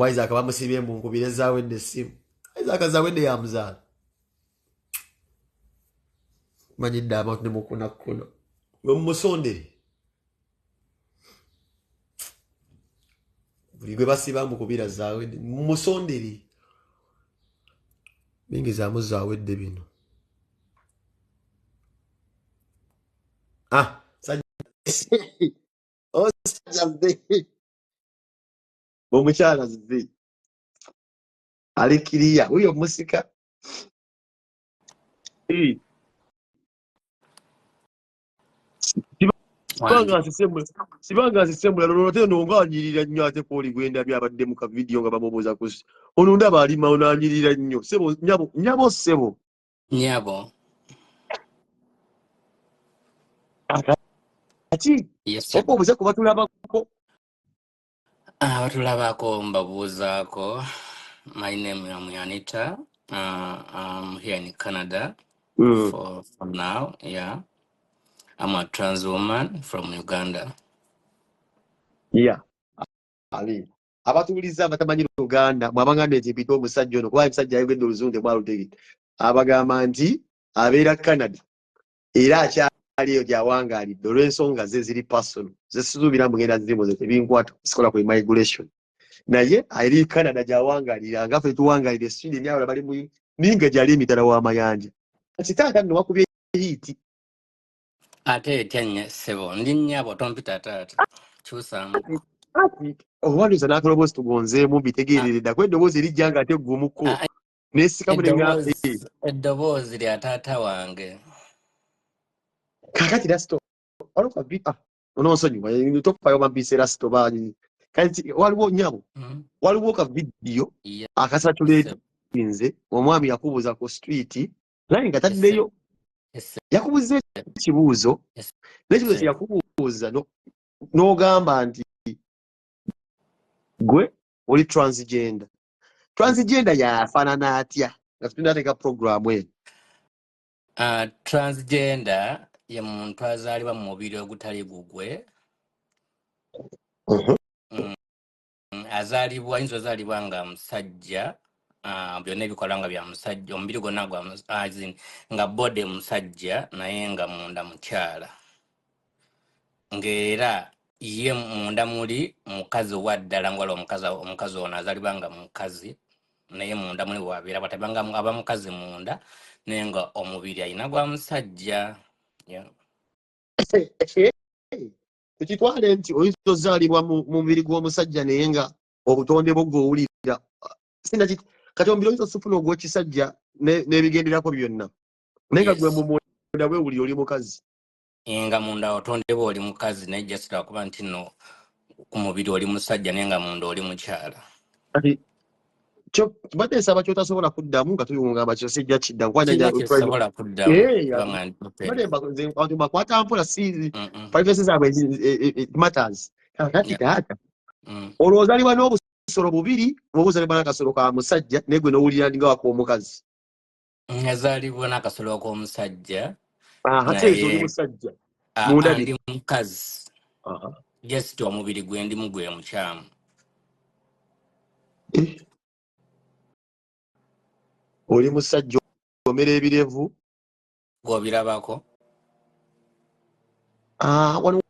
Isaac bamusibye mu nkubire zawedde essimu. Isaac zawedde ya muzaala. Manyidde abantu ne mukunakkuna. Gwe mumusondere. Buli gwe basiba mukubira zawedde. Mumusondere. Bingizaamu zawedde bino. Sajja. Sajja zze. Omukyala zze. Ali kiriya. Uyo musika. Sibanga asisembula lolo te nonganyirira nnyo ate kwoli gwenda byabadde mu ka video nga bamubuuza ku ono ndaba alima onanyirira nnyo sebo nyabo sebo nyabo ati opo obuze kuba tulabako batulabako mbabuuzaako. My name is Anita. I'm here in Canada for now. Yeah, I'm a trans woman from Uganda. Yeah. Ali. Abatuuliza abatamanyi Uganda mwabanga nti mpita omusajja ono kuba omusajja ayogedde oluzungu bwalutegedde abagamba nti abeera Canada era akyali eyo gyawangaalidde olw'ensonga ze ziri personal ze situubira mugenda zirimu ze tebinkwata sikola ku immigration naye ali Canada gyawangaalira nga ffe tuwangaalira Sweden n'abalala bali mu ninga gyali emitala w'amayanja kati taata nno wakubye hiiti Ate etya sebo ndi nnyabo tompita taata kyusamu owandiza n'akalobozi tugonzeemu mbitegeerere ddako eddoboozi erijja nga ate ggumuko nesikamu eddoboozi lya taata wange kakati rasito oluka bipa onosonyiwa topayo mambise rasito bani kati waliwo nyabo waliwo ka video akasatuletinze omwami yakubuuza ku street naye nga taddeyo yakubuuza ekibuuzo n'ekibuuzo yakubuuza n'ogamba nti gwe oli transgender yafaanana atya nga tunateeka programu eno transgender ye muntu azaalibwa mu mubiri ogutali gugwe azaalibwa ayinza ozaalibwa nga musajja byonna ebikola nga bya musajja omubiri gwonna nga bode musajja naye nga munda mukyala ng'era ye munda muli mukazi waddala ngwala omukazi ono azaalibwa nga mukazi naye munda muli wabeera batabanga aba mukazi munda naye nga omubiri ayina gwa musajja. Tekitwale nti oyinza ozaalibwa mu mubiri gw'omusajja naye nga obutonde bwo gw'owulira kati omubiri oyinza osufuna ogw'ekisajja n'ebigenderako byonna naye nga gwe mu munda bwewulira oli mukazi nga munda otonde bwe oli mukazi naye jasita kuba nti no ku mubiri oli musajja naye nga munda oli mukyala. Kati kibadde nsaba kyotasobola kuddamu nga tuyungamba kyo sijja kidda nkwanasobola kuddamu bakwata mpola si privacy zaabwe matters kakati taata olwo ozaalibwa n'obusolo bubiri oba ozaalibwa n'akasolo ka musajja naye gwe n'owulira nga wak'omukazi yazaalibwa n'akasolo k'omusajja ate ezo oli musajja ndi mukazi just omubiri gwe ndimu gwe mukyamu. Oli musajja omera ebirevu gw'obirabako wano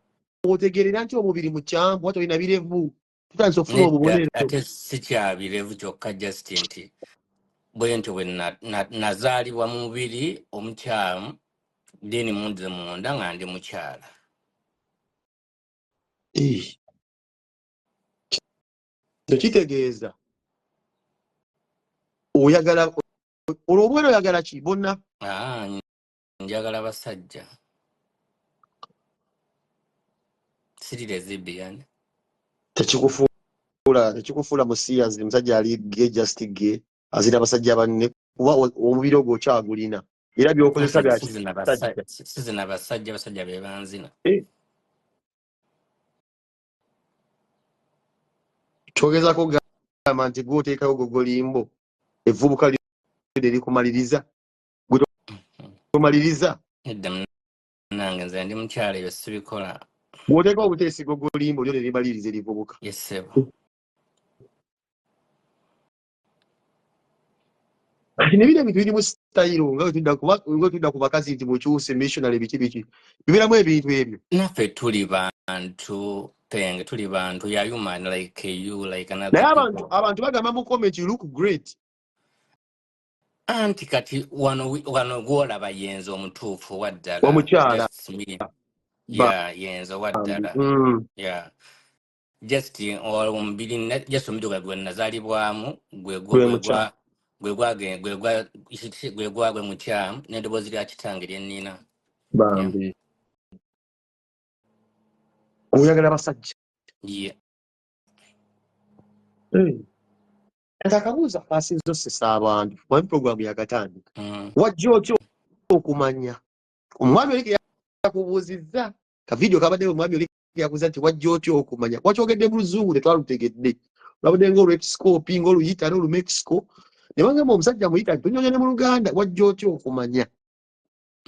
otegeerera nti omubiri mukyamu wati olina birevu tutandise okufuna obubonero ate si kya birevu kyokka just nti bwe nti bwe nazaalibwa mu mubiri omukyamu deni munze munda nga ndi mukyala. Tekitegeeza oyagala olwobwera oyagala ki bonna njagala basajja siri lesbian. tekikufuula musiyazi musajja ali ge just ge azira abasajja banne kuba omubiri ogwo okyagulina era byokozesa sizina basajja be banzina. Kyogezako gamba nti gwoteekawo gogolimbo evvubuka lirikumaliriza gwe tomaliriza nange nze ndi mukyala ebyo sibikola. Gwoteekawo obuteesi gogolimbo lyo nerimaliriza erivubuka. Yesebo kati nebira ebintu birimu style nga tudda ku bakazi nti mukyuse missionary biki bibiramu ebintu ebyo. Naffe tuli bantu penge, tuli bantu ya human like you, like Naye another people. abantu bagamba mu comment you look great. Anti kati wano gwolaba yenzo omutuufu waddala. Omukyala Just me. Yeah, yenzo waddala. Yeah. Just omubiri just omuduga gwe nazaalibwamu gwegwe mukyamu n'eddoboozi lya kitange lye nnina. Bambi. Oyagala basajja. Yeah. Akabuuza kasinze osesa abantu mu programu yakatandika. Wajja otya okumanya? Omwami oli yakubuuzizza ka video kabaddewo omwami oli yakubuuza nti wajja otya okumanya? Wakyogedde mu Luzungu tetwalutegedde. Olabudde ng'olwepisikopi ng'oluyita n'olumexico ne bagamba omusajja muyita nti tonyonya ne mu Luganda wajja otya okumanya?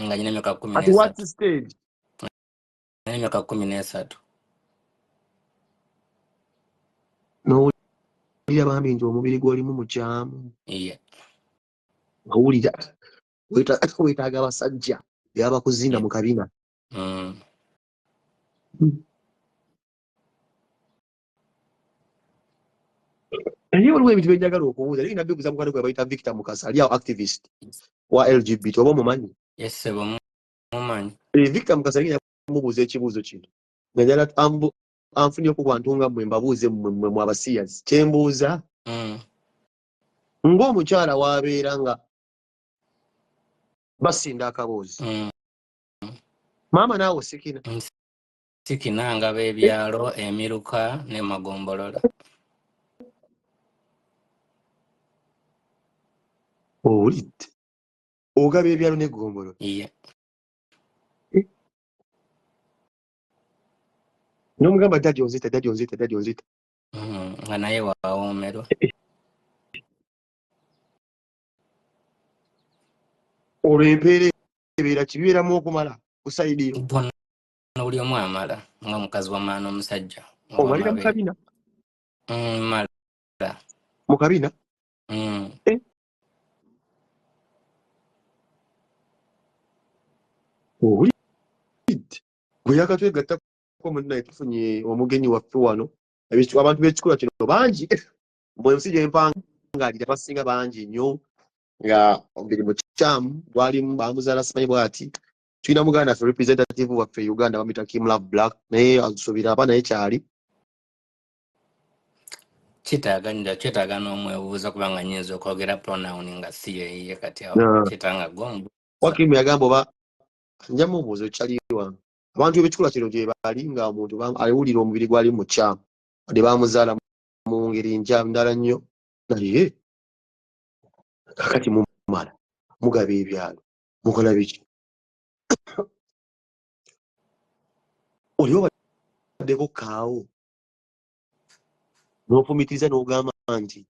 Nga nyina emyaka 13. At what stage? Emyaka 13. N'owulira bambi nti omubiri gw'olimu mukyamu. Yeah. Owulira weetaaga abasajja byaba kuzinda mu kabina. Naye waliwo ebintu bye njagala okubuuza naye nabbi okuza mukwano gwe bayita Victor Mukasa ali awo activist wa LGBT oba omumanyi? Yes, mumanyi. Victor Mukasa yali yamubuuza ekibuuzo kino nga njala anfunyeko kwantu nga mmwe mbabuuze mmwe mu abasiyazi kye mbuuza ng'omukyala w'abeera nga basinda akaboozi maama naawe sikina nga b'ebyalo emiruka ne magombolola. Owulidde ogaba ebyalo n'egombolola. Yeah. N'omugamba dadi onzita nga naye waawoomerwa. Olwo empeera ebeera kibibeeramu okumala ku sayidi yo. Bonna buli omu amala nga mukazi wa maana omusajja. Omalira mu kabina? Mala. Mu kabina? Owulidde gwe yakatwegattako munnaye tufunye omugenyi waffe wano abantu b'ekikula kino bangi mu nsi gye mpangalira basinga bangi nnyo nga omubiri mukyamu gwalimu bamuzaala simanyi bw'ati. Tulina muganda ffe representative waffe Uganda bamuyita Kim Love Black naye asuubira aba naye kyali. Kyetaaga n'omwebuuza kubanga nnyinza okwogera pronoun nga si yeyiye kati awo kyetaaga gw'omubuuza. Wakimu yagamba oba nja mubuuza okyali wange. Abantu b'ekikula kino gye bali nga omuntu aliwulira omubiri gwali mukyamu wadde bamuzaala mu ngeri ndala nnyo naye kakati mumala mugaba ebyalo mukola biki? Oli obaddeko kaawo n'ofumitiriza n'ogamba nti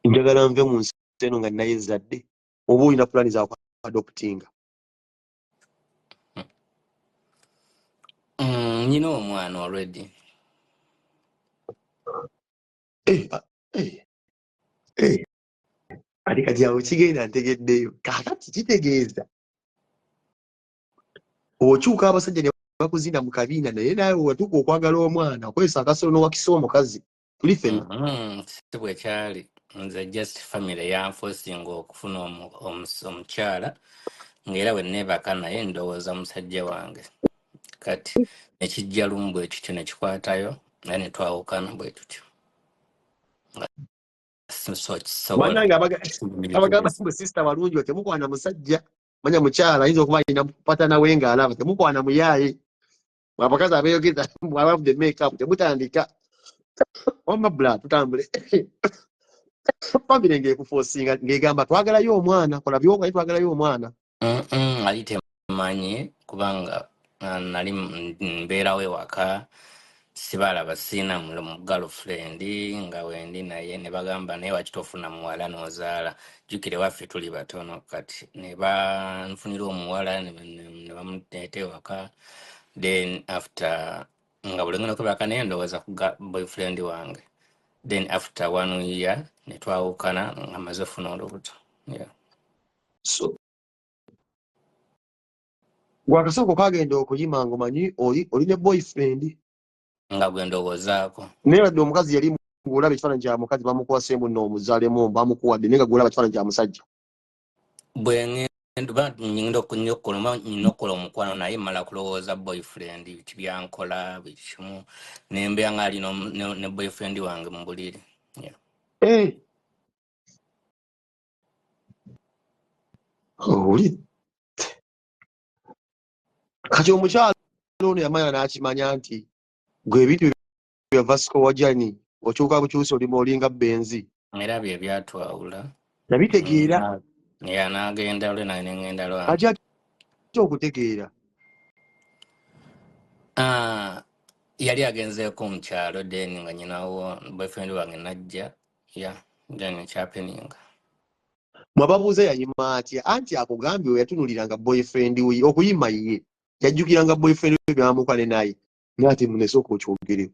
njagala nve mu nsi eno nga naye zadde oba olina pulaani za adoptinga? Nyina omwana already. Ati kati awo kigenda ntegeddeyo kakati kitegeeza okyuka abasajja ne bakuzinda mu kabiina naye nawe watuuka okwagala omwana okozesa akasolo n'owakisa omukazi tuli ffenna. Si bwe kyali nze just family yanfosinga okufuna omukyala ng'era bwe neebaka naye ndowooza musajja wange kati nekijja lumu bwe tutyo ne kikwatayo naye ne twawukana bwe tutyo. Banange abagamba mwe sisita balungi temukwana musajja manya mukyala ayinza okuba alina pata nawe ng'alaba temukwana muyaaye abakazi abeeyogeza abavudde makeup temutandika wamabula tutambule famire ng'ekufosinga ng'egamba twagalayo omwana kola byoka twagalayo omwana. Ali temanyi kubanga nali mbeerawo ewaka sibalaba siina mu girlfriend nga wendi naye ne bagamba naye wakitofuna muwala n'ozaala jjukire waffe tuli batono kati ne banfunira omuwala ne bamuteeta ewaka then after nga buli ngeno kwebaka naye ndowooza ku boyfriend wange then after 1 year ne twawukana nga maze funa olubuto. Yeah. So gwakasoko kagenda okuyima ngomanyi oli ne boyfriend Nga gwe ndowoozaako. naye wadde omukazi yali ng'olaba ekifaananyi kya mukazi bamukwase nno omuzaalemu bamukuwadde naye nga gwolaba ekifaananyi kya musajja. Bwe ngenda okukola omukwano naye mala kulowooza boyfriend biki byankola buli kimu ne mbeera nga ali ne boyfriend wange mu buliri. Yeah. Oli kati omukyalo ono yamanya n'akimanya nti gwe ebintu bya Vasco Wajani okyuka bukyusi olinga benzi Era bye byatwawula. nabitegeera N'agenda lwe naye ne ngenda lwange. ati okutegeera Yali agenzeeko mu kyalo then nga nyinawo boyfriend wange najja. Yeah, then kyappeninga. mwababuuza yayima atya anti akugambye we yatunuliranga boyfriend we okuyima ye yajjukiranga boyfriend we byamukwane naye naati munesooka okyogerewo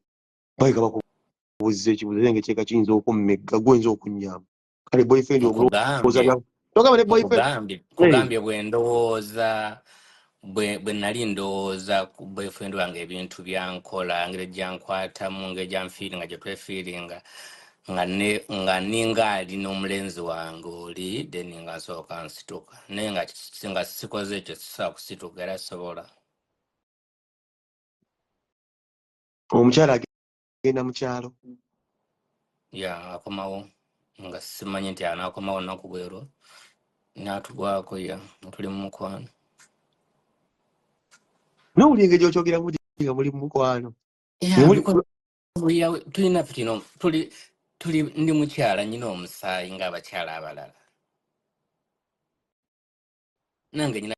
bayika bakubuuziza ekibuuzo nge kyeka kiyinza okummegga gwenza okunyamba kale boyfriend kugambye bwe ndowooza bwe nali ndowooza ku boyfriend wange ebintu byankola ngeri gyankwatamu ngeri gyanfiiringa gye twefiiringa nga ninga ali n'omulenzi wange oli then nga nsooka nsituka naye nga sikoze ekyo sisobola kusituka era sobola. omukyala agenda mu kyalo akomawo nga simanyi nti anaakomawo olunaku bwero n'atugwako tuli mu mukwano. nowuli engeri gyokyogeramu nga muli mu mukwano tulina fitino tuli ndi mukyala nyina omusaayi ng'abakyala abalala nange nyina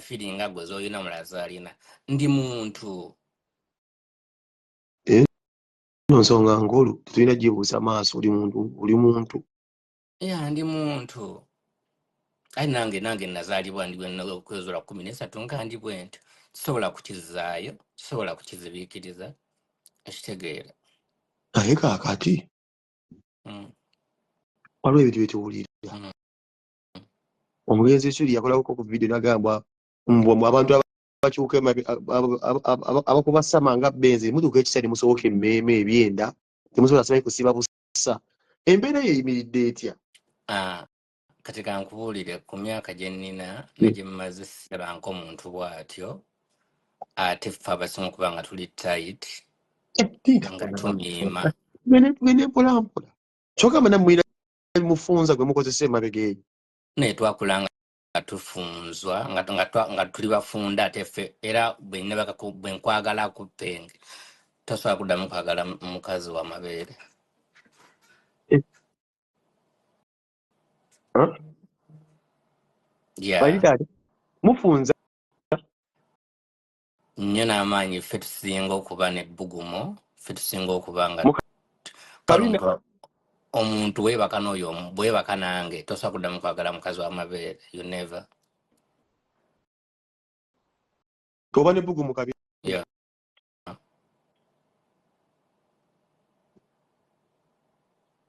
firinga gwe z'olina mulaza alina ndi muntu no nsonga nkulu tulina gibuusa maaso oli muntu ndi muntu ayi nange nazaalibwa ndi kwezuula 13 nga ndi bwenti kisobola kukizaayo kisobola kukizibiikiriza ekitegeera naye kaakati waliwo ebintu byetuwulira omugenzi ekiri yakolako ku vidiyo nagamba abantu abakyuka abakubasama nga benzi mutuuka ekisani musoboka emmeeme ebyenda temusobola simanyi kusiba busa embeera eyo eyimiridde etya? Kati kankubuulire ku myaka gye nnina negye mmaze sibanko omuntu bw'atyo ate ffe abasinga okuba nga tuli tight nga tumiima gwene mpolampola kyokka mana mwina mufunza gwe mukozesa emabega eyo naye twakula nga tufunzwa nga tuli bafunda ate ffe era bwe nkwagala akuppenge tosobola kuddamu kwagala mukazi w'amabeere. mufunza nnyo n'amaanyi ffe tusinga okuba n'ebbugumu ffe tusinga okuba nga omuntu weebaka n'oyo bwebaka nange tosobola kuddamu kwagala mukazi w'amabeere you never oba n'ebbugumu kabi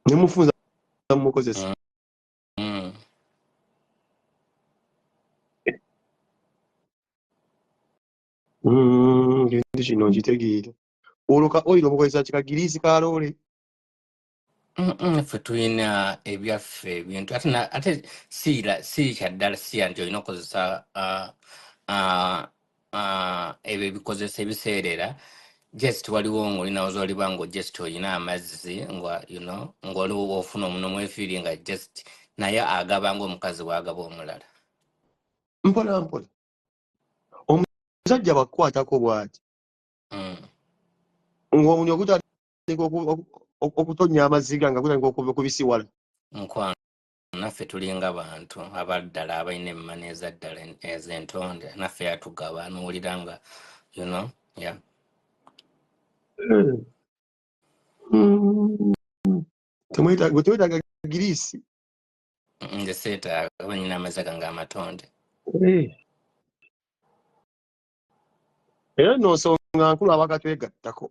nemufunza mukozesa Nti kino nkitegeera olwo oyiro mukozesa kikagiriisi ka loole ffe tulina ebyaffe ebintu ate si kyaddala siya nti olina okukozesa ebyo ebikozesa ebiseerera just waliwo ng'olina ozoliba nga just olina amazzi ng'oliwo ofuna omuno mwefiiri nga just naye agaba ng'omukazi w'agaba omulala mpola omusajja bakukwatako bw'ati ng'omunywa gutandika okutonya amaziga nga gutandika okubisiwala nkwano naffe tulinga bantu abaddala abalina emmani ezaddala ez'entonde naffe yatugaba n'owulira nga temwetaaga giriisi nze seetaaga banyina amaziga nga amatonde era nno nsonga nkulu abakatwegattako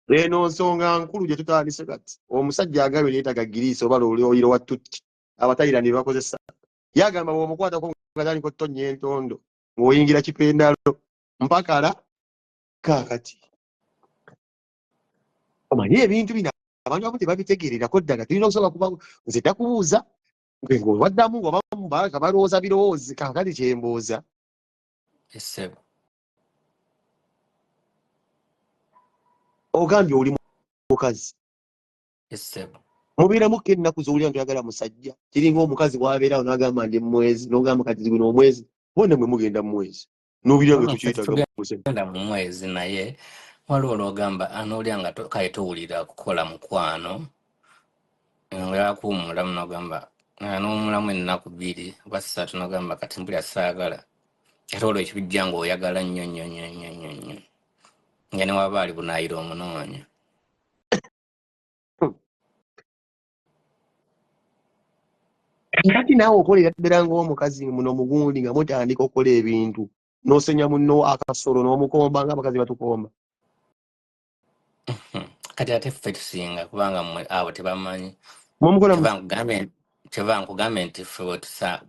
eno nsonga nkulu gye tutandise kati omusajja agabye yeetaga giriisi oba oluyiro wa tutti abatayira ne bakozesa yagamba bw'omukwatako nga taliko ttonnya entondo ng'oyingira kipendalo mpakala kaakati omanyi ebintu bino abantu abamu tebabitegeererako ddala tulina okusobola kuba nze takubuuza ng'owaddamu oba balowooza birowoozi kaakati kyembooza Ese ogambye oli mukazi mubeeramu ko ennaku z'owulira ntoyagala musajja kiringa omukazi bw'abeerawo n'agamba ndi mwezi n'ogamba kati guno omwezi bonna mwe mugenda mu mwezi n'obirya nga tukiyitaga tugenda mu mwezi naye waliwo olwogamba anoolya nga kale towulira kukola mukwano nga yakuwummulamu n'ogamba n'omulamu ennaku 2 oba 3 n'ogamba kati mpulira saagala ate olwo ekibijja ng'oyagala nnyo nnyo nnyo nnyo nnyo nnyo nga ne waba ali bunaayira omunoonya. kati naawe okolera ddala ng'omukazi muno mugundi nga mutandika okukola ebintu n'osenya munno akasolo n'omukomba ng'abakazi batukomba Kati ate ffe tusinga kubanga mmwe abo tebamanyi mumukola kyeva nkugambe nti ffe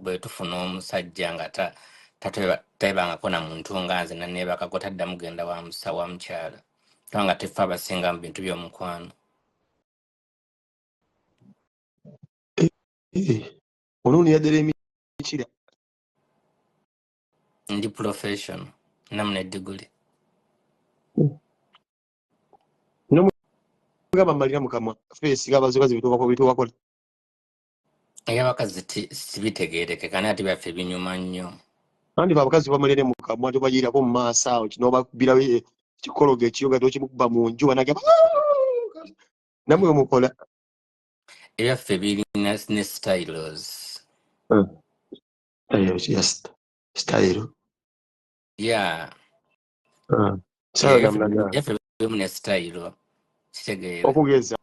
bwe tufuna omusajja nga tebangako na muntu nga nze naneebakako taddamu genda wa mukyala kubanga teffe abasinga mu bintu by'omukwano. onooniyaddala emikira Ndi professional namu n'eddiguli. nomugamba mmalira mukamwa feesi gabazukazi bitubakola Ey'abakazi sibitegeerekeka naye ate byaffe binyuma nnyo. andi abakazi bamalire mukamwa tobayirako mu maaso awo kinobabirawo ekikologo ekiyoga tokimukuba mu nju banagamba namwe mukola Ebyaffe birina ne stylos. style Yeah. Ebyaffe birimu ne stylo kitegeera. okugeza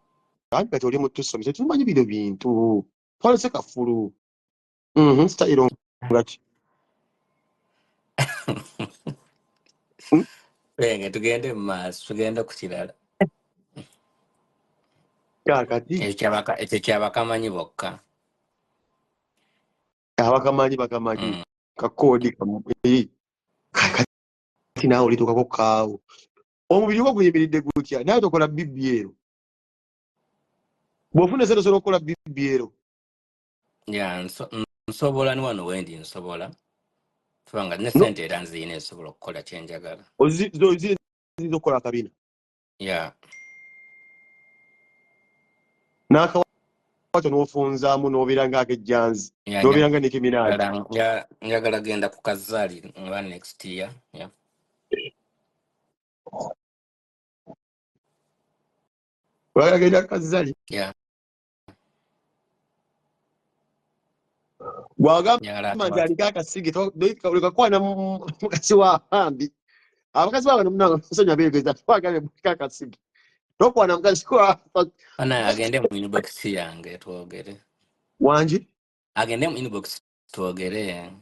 anti kati oli mutusome tetumanyi bino bintu twalese kafulu style ngaki Enge tugende mu maaso tugende ku kirala. kakati Ekyo kyabakamanyi bokka. bakamanyi kakoodi kakati naawe olituukako kaawo omubiri gwo guyimiridde gutya naye tokola BBL bw'ofuna esente osobola okukola BBL Nsobola ni wano wendi nsobola kubanga ne sente era nziyina esobola okukola kyenjagala. oyinza okukola akabina n'akawata n'ofunzaamu n'obeera ng'akejjanzi n'obeera nga Nicki Minaj. Njagala genda ku kazaali nga next year. Oyagala genda ku kazaali bw'agamba nti aliko akasige lekakwana mukazi wa Hambi abakazi baabano munange musonyiwa beegeza twagambye muliko akasige tokwana mukazi wa agende mu inbox yange twogere. wangi Agende mu inbox twogere.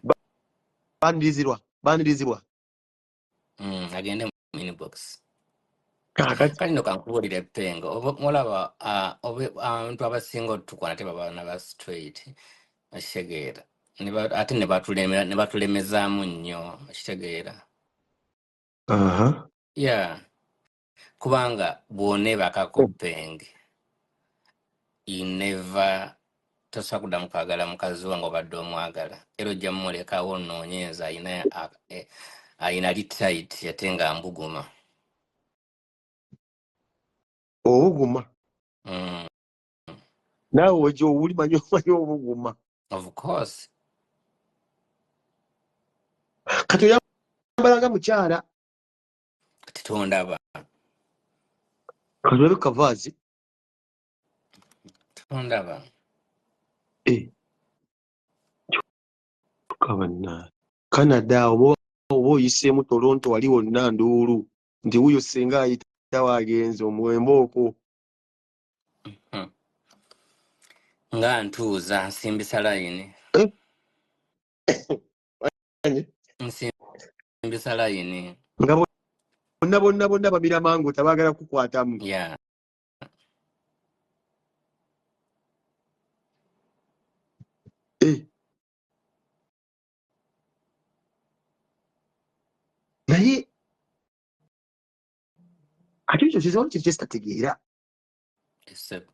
banirizibwa agende mu inbox. kakati Kino kankubuulira Pengo mulaba abantu abasinga otukwana tebaba ba straight akitegeera ate ne batulemezaamu nnyo akitegeera. Kubanga bw'oneebakako Penge ineva tosobola kuddamu kwagala mukazi wange obadde omwagala era ojja mumulekawo nnoonyeeza ayina litight ate nga mbuguma. obuguma naawe wejja owuli manyi obuguma. Of course. Kati oyambalanga mukyala kati tondaba kati olabe kavaazi tondaba tukabana Canada oba oyiseemu Toronto wali wonna nduulu nti wuyo singa ayita wagenze omuwembe okwo nga ntuuza nsimbisa layini nsimbisa layini nga bonna bamira mango tabagala kukwatamu. Yeah. Naye ate ekyo kizibu kiri kyesitategeera. Except.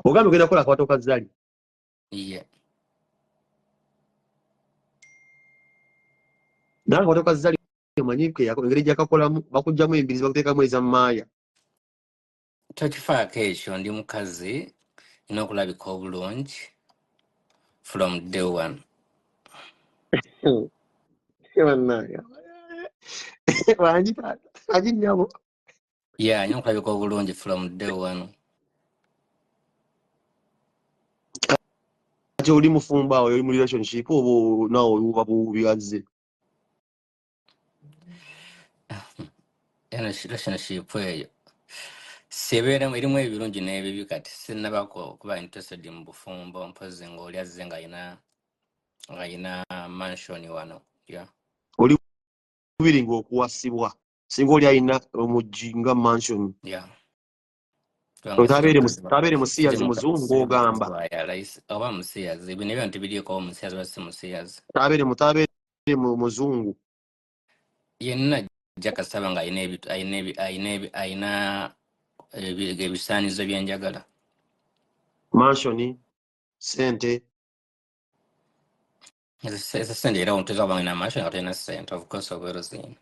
Ogambye ogenda kukola akawato ka Zali. Yeah. Naye akawato ka Zali omanyi engeri gyakakolamu bakugyamu embirizi bakuteekamu eza maaya. Tokifaako ekyo ndi mukazi nina okulabika obulungi from day one. Wangi nnyabo. Yeah, nina okulabika obulungi from day one. Ati oli mufumba awo oli mu relationship oba naawe oba bubigaze. Relationship eyo sebeeramu erimu ebirungi n'ebibi kati sinnabako kuba interested mu bufumbo mpozi ng'oli azze ng'ayina mansion wano. Yeah. Oli bubiri ng'okuwasibwa singa oli ayina omuggi nga mansion. Yeah. Tabeere musiyazi muzungu ogamba. Oba musiyazi bino ebintu biriiko omusiyazi oba si musiyazi. Tabeere muzungu. Yenna ajja kasaba ng'ayina ebisaanizo byenjagala. Mansioni, sente. Esa sente era onteza kuba ng'ayina mansion nga talina sente, of course oba erozini.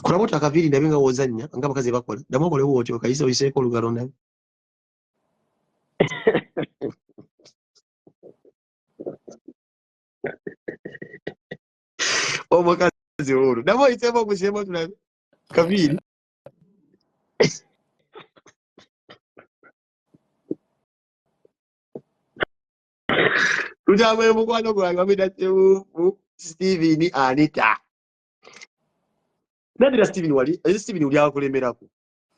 Kulaba oti akaviiri ndabe nga wozannya nga abakazi bakola. Ddamu okolewo otyo kayise oyiseeko olugalo ndabe. Omukazi olwo ddamu oyiseeko okuseemo tulabe. Kaviiri. Tutamwe mukwano gwange bamwita Steven Anita. Nadira Steven wali akulemerako.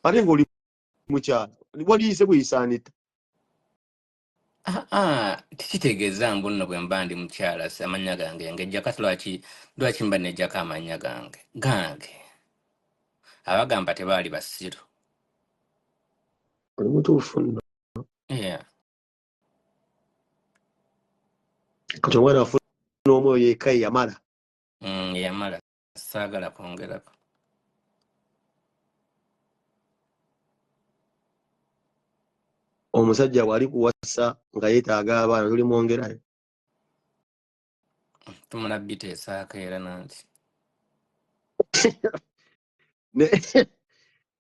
Ate ng'oli mukyala. Waliyise buyisa Anita. Tikitegeeza mbu nno bwe mba ndi mukyala amannya gange ngejja kati lwaki mba nejjako amannya gange abagamba tebaali basiru. Oli mutuufu nno. Yeah. Kati omwana afuna omwoyo eka yamala. Yamala saagala kwongerako. Omusajja bw'ali kuwasa nga yeetaaga abaana tuli mwongerayo. Tumula biteesaako era nanti.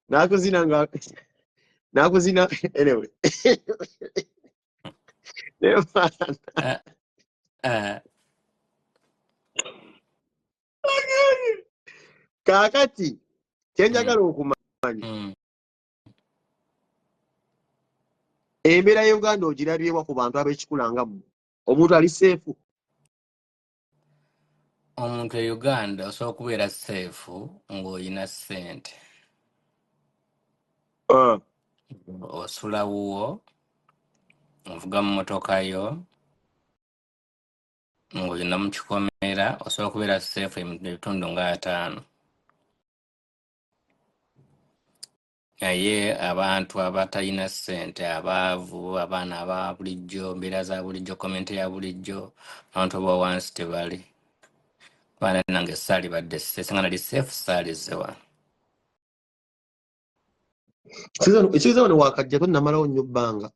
Nakuzina anyway. Kaakati kyenjagala okumanya embeera ya Uganda ogirabyewa ku bantu ab'ekikula nga mmwe. Omuntu ali seefu? Omuntu e Uganda osobola okubeera seefu ng'olina ssente. Osula wuwo, ovuga mu motoka yo, ng'olina mu kikomera, osobola okubeera seefu ebitundu nga 5. Naye abantu abatalina ssente, abaavu, abaana aba bulijjo, mbeera za bulijjo, komenti ya bulijjo, abantu aba wansi tebali. Baana nange saali badde singa nali seefu saalize wano. Ekibuuzo wano wakajja tonnamalawo nnyo bbanga.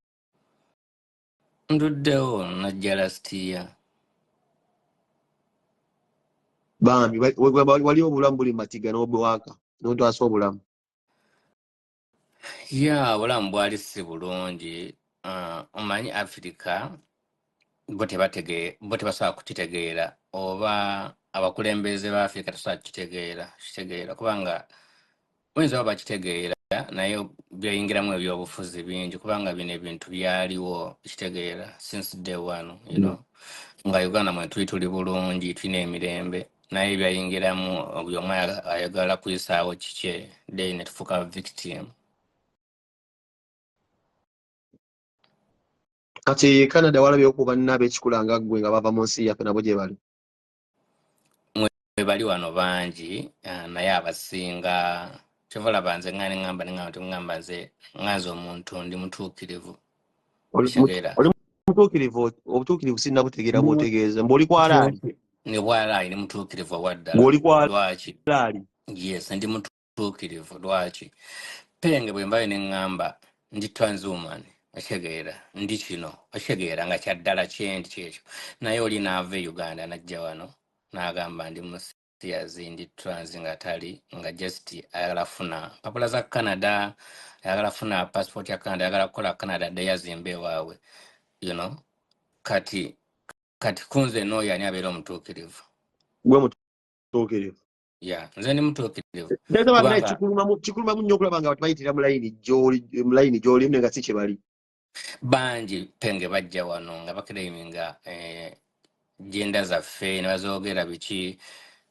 Nduddewo najja last year. Bambi wali obulamu buli matiga n'obwaka n'otwasa obulamu. Yeah, obulamu bwali si bulungi. Omanyi Africa bo tebasobola kukitegeera oba abakulembeze ba Africa tebasobola kitegeera kubanga oyinza oba bakitegeera naye byayingiramu ebyobufuzi bingi kubanga bino ebintu byaliwo kitegeera since day one, you know. Nga Uganda mwe tuli bulungi tulina emirembe naye byayingiramu buli omu ayagala kuyisaawo kike then ne tufuuka victim. Kati Canada walabyewo ku banna ab'ekikula nga ggwe nga bava mu nsi yaffe nabo gye bali. bali wano bangi naye abasinga kyovala banze ngani ngamba tingamba nze nganze omuntu ndi mutuukirivu kitegeera oli mutuukirivu obutuukirivu sinna butegeera bwotegeeza mboli kwalaali ne bwalaali ni mutuukirivu owaddala ng'oli lwaki kwalaali yes ndi mutuukirivu lwaki penge bwe mbayo ne ngamba ndi transwoman okitegeera ndi kino okitegeera nga kyaddala kyendi kyekyo naye oli naava e Uganda najja wano n'agamba ndi musiyazi ndi trans nga tali nga just ayagala funa mpapula za Canada ayagala funa passport ya Canada ayagala kukola Canada dde yazimba ewaabwe you know kati kunze n'oyo ani abeera omutuukirivu gwe mutuukirivu nze ndi mutuukirivu kikuluma mu nnyo okulaba nga bayitira mu layini gy'oli nga si kye bali bangi penge bajja wano nga bakiraiminga jenda zaffe ne bazoogera biki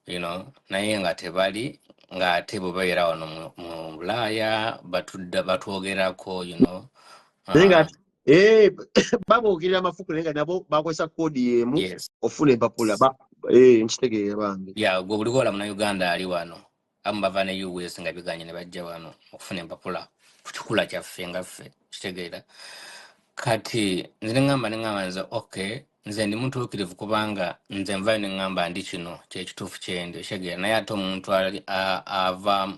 you know naye nga tebali ng'ate bwe babeera wano mu Bulaaya batwogerako you know naye nga baboogerera amafuku naye nga nabo bakozesa koodi y'emu ofuna empapula nkitegeera bambi gwe buliko ola munauganda ali wano amu bava ne US nga biganye ne bajja wano okufuna empapula ku kikula kyaffe nga ffe kitegeera kati nze ngamba nze okay nze ndi mutuukirivu kubanga nze nvayo ne ngamba ndi kino kyekituufu kyendi kitegeera naye ate omuntu ava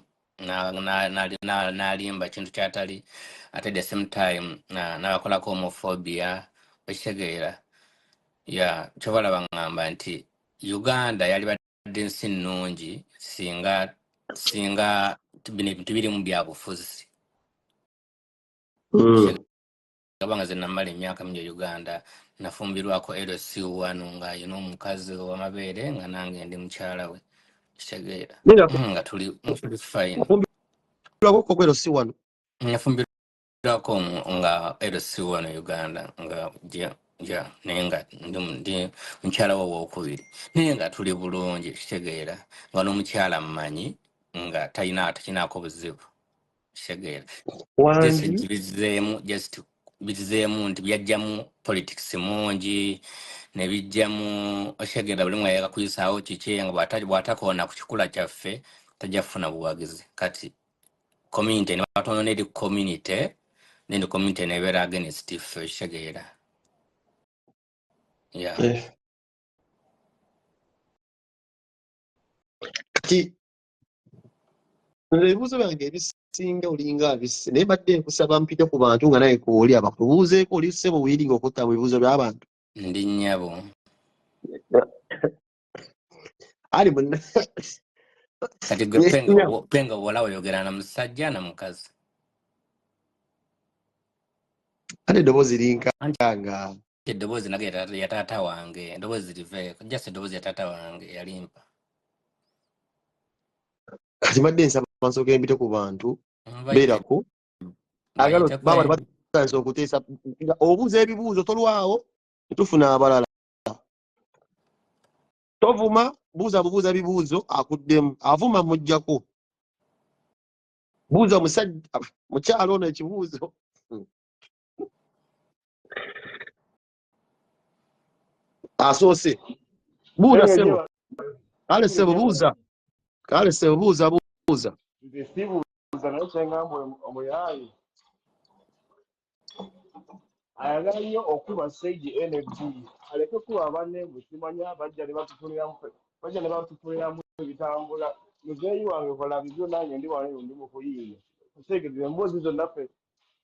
n'alimba kintu kyatali ate the same time n'abakolako homophobia okitegeera kyobalaba ngamba nti Uganda yali badde nsi nnungi singa bintu birimu byabufuzi kabanga ze namala emyaka mingi Uganda nafumbirwako LC1 nga yino omukazi w'amabeere nga nange ndi mukyala we kitegeera nga tuli fine nafumbirwako nga LC1 Uganda nga naye nga ndi mukyala we owokubiri naye nga tuli bulungi kitegeera nga n'omukyala mmanyi nga takinaako buzibu kitegeera bizizeemu nti byajjamu politics mungi ne bijjamu okitegeera buli mwe yaga kuyisaawo kiki nga bw'atakoona ku kikula kyaffe tajja kufuna buwagizi kati community ne batono n'eri community n'endi community nebeera against ffe okitegeera kati ebibuuzo byange ebisinga olinga abisse naye mbadde nkusaba mpite ku bantu nga naye kooli abakubuuzeeko oli ssebo wiringa okutta mu bibuuzo by'abantu ndi nnyabo ali munna kati gwe penga wola oyogera na musajja na mukazi ate eddoboozi linkanga eddoboozi nage ya taata wange eddoboozi liveeko just eddoboozi ya taata wange yalimpa kati mbadde nsaba nsooka mpite ku bantu beerako baba tebatandise okuteesa obuuza ebibuuzo tolwawo netufuna abalala tovuma buuza bibuuzo akuddemu avuma mujjako buuza mukyalo ono ekibuuzo asoose buuza sebo kale sebo buuza kale sebo buuza nze sibuuza naye kyengamba omuyaayi ayagala nnyo okuba Saidi NFG aleke kuba banne busimanya bajja ne batufuniramu ebitambula muzeeyi wange kola bibyo nange ndi wano ndi mu kuyiiya otegeeza emboozi zonna ffe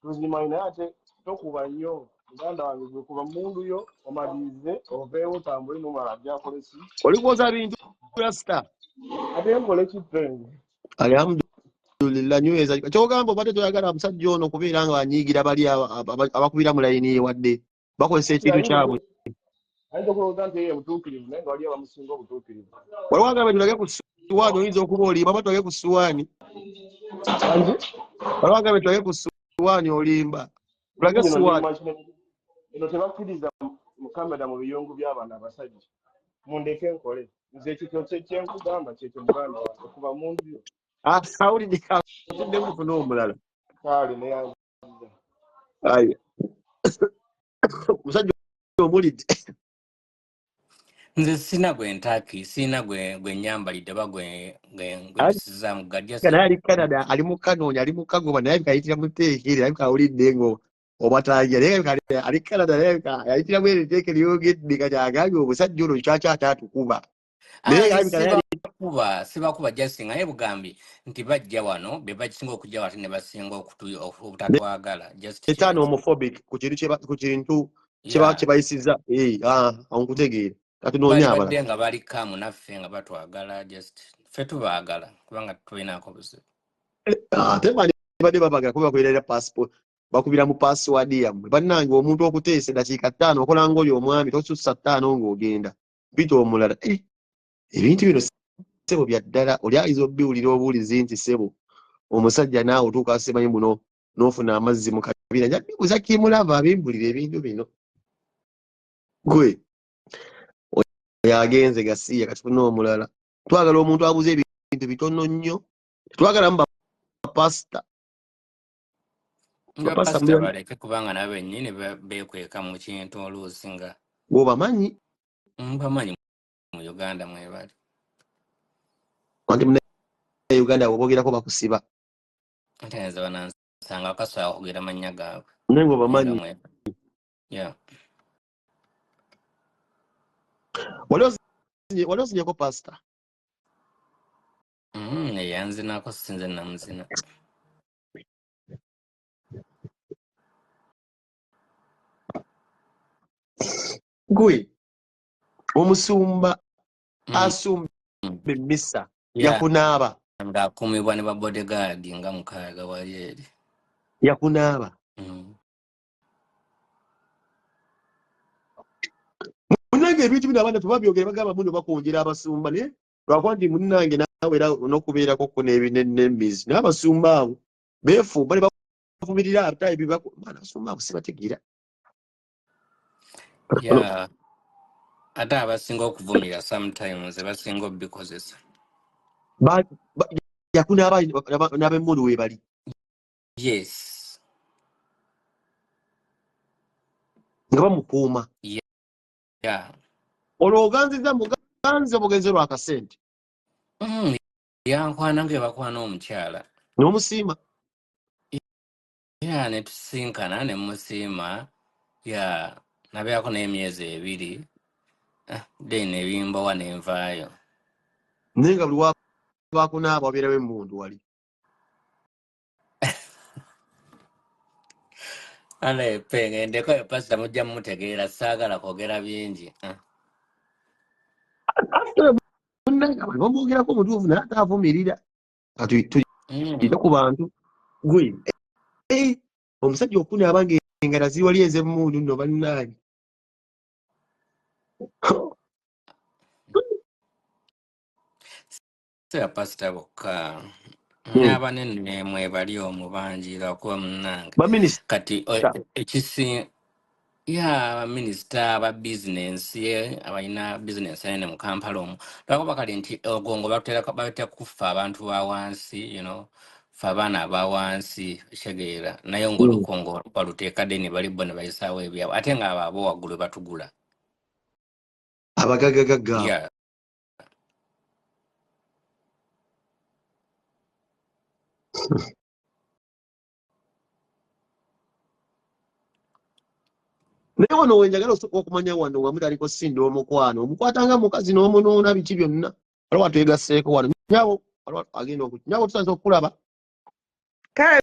tuzimanyi naye ate tokuba nnyo muganda wange gwe kuba mundu yo omalirize oveewo otambule n'omala ajakolesi olikoza bintu rasta ate nkole kitenge alhamdulillah nyweza kyogamba obadde toyagala musajja ono kubeera nga banyiigira bali abakubira mu layini wadde bakozesa ekintu kyabwe ayinza okulowooza nti ye mutuukirivu naye nga wali abamusinga obutuukirivu waliwo agamba tulage ku suwaani oyinza okuba olimba oba tulage ku suwaani waliwo agamba tulage ku suwaani olimba tulage suwaani eno tebakkiriza mukamera mu biyungu by'abaana abasajja mundeke nkole nze ekyo kyenkugamba kyekyo muganda wange okuba mundu yo awulidde kavuddemu kufuna omulala kale naye musajja omulidde nze sina gwe ntaki sina gwe nyambalidde ba gwe mpisiza mu gadya naye ali Canada ali mu kanoonya ali mu kagoba naye kayitira muteekere naye kawulidde ngo obatangira naye ali Canada naye yayitira mu eriteeke lyogedde kati agambye obusajja ono kyaki atukuba naye sibakuba Justin naye bugambi nti bajja wano be bakisinga okujja wate ne basinga obutatwagala etaano homophobic ku kintu kyebayisiza onkutegeera katunoonya abala badde nga bali kamu naffe nga batwagala just ffe tubaagala kubanga tulinaako buzibu ate badde babagala kuba bakubeerera passport bakubira mu password yammwe bannange omuntu okuteesa eddakiika 5 okola ng'oyo omwami tosussa 5 ng'ogenda mpita omulala ebintu bino sebo bya ddala oli ayinza obbiwulira obuwulizi nti sebo omusajja naawe otuuka asemanyi muno n'ofuna amazzi mu kabira njabibuuza kimulava abimbulira ebintu bino gwe oyo agenze gasiya kati tuna omulala twagala omuntu abuuza ebintu bitono nnyo tetwagalamu bapasita bapasita baleke kubanga nabo bennyini beekweka mu kintu oluusi nga bw'obamanyi bamanyi mu Uganda mwebali anti muna Uganda bwobogerako bakusiba nteneza banansanga akasobola okugera mannya gaabwe naye ng'obamanyi wali ozinyeko pasita eyanzinako sinze namuzina gwe omusumba asumba emmisa yakunaaba ng'akuumibwa ne babodegaadi nga mukaaga wali eri yakunaaba munnange ebintu bino abaana tebabyogera bagamba muno bakwongera abasumba naye lwakuba nti munnange naawe era n'okubeerako ku n'emmizi naye abasumba abo beefumba ne bavumirira abaana abasumba abo sibategeera ate abasinga okuvumirira sometimes basinga obikozesa yakunaaba n'ab'emmundu weebali yes nga bamukuuma olwo oganziza muganze bugenze lwakasente yankwana nga bakwana omukyala n'omusiima ne tusinkana ne musiima nabeerako n'emyezi 2 then ebimbawa nenvaayo naye nga buli wakunaaba wabeerawo emmundu wali ngendeko epasita mujja mumutegeera saagala kwogera bingi bamwogerako omutuufu naye ate avumirira tuyite ku bantu gwe omusajja okunaaba ng'engala ziwali ez'emmundu nno bannaani pasita bokka n'abanene mwebali omubanjira kuba munnange kati abaminisita aba bizinensi abalina bizinensi enene mu Kampala omwo lwakuba kali nti ogongo batera kufa abantu ba wansi fe abaana aba wansi kitegeera naye ng'olukongo baluteeka deni balibbo ne bayisaawo ebyabo ate nga abo waggulu batugula abagagagaga naye wano wenjagala osooka okumanya wano wamutaliko sinda omukwano omukwatanga mukazi n'omunoona biki byonna waliwo atwegasseeko wano nyabo agenda nyabo tusanze okulaba kale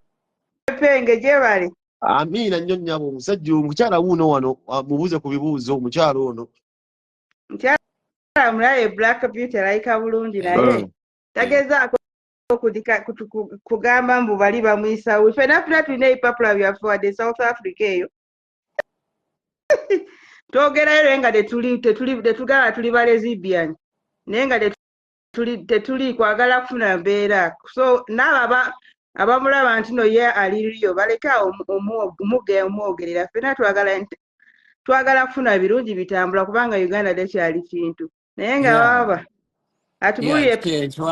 penge gyebali amiina nnyo nyabo omusajja omukyala wuuno wano mubuuze ku bibuuzo omukyala ono mukyala mulabe black beauty alayika bulungi naye tagezaako kugamba mbu bali bamwisawo fenafuna tulina ebipapula byaffe wadde South Africa eyo twogerayo naye nga tetugala tuli ba lesbian naye nga tetuli kwagala kufuna mbeera so naabo abamulaba nti no ye aliriyo baleka omwogerera fena twagala kufuna birungi bitambula kubanga Uganda tekyali kintu naye nga baba atubulire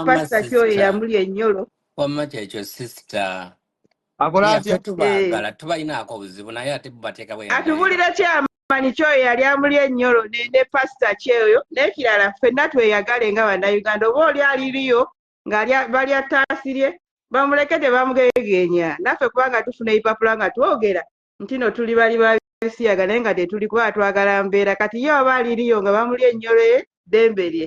pasita kyoyo yamuli ennyolo wamma kyekyo sister akola atya tubaagala tubalinaako obuzibu naye ate bubateeka bwe atubulire kyama chairman Kyoyo yali amulya ennyolo ne pastor Kyoyo n'ekirala ffenna tweyagale nga bannayuganda oba oli aliriyo nga balya taasirye bamuleke tebamugegeenya naffe kubanga tufuna ebipapula nga twogera nti no tuli bali babisiyaga naye nga tetuli kuba twagala mbeera kati ye oba aliriyo nga bamulya ennyolo ye ddembe lye.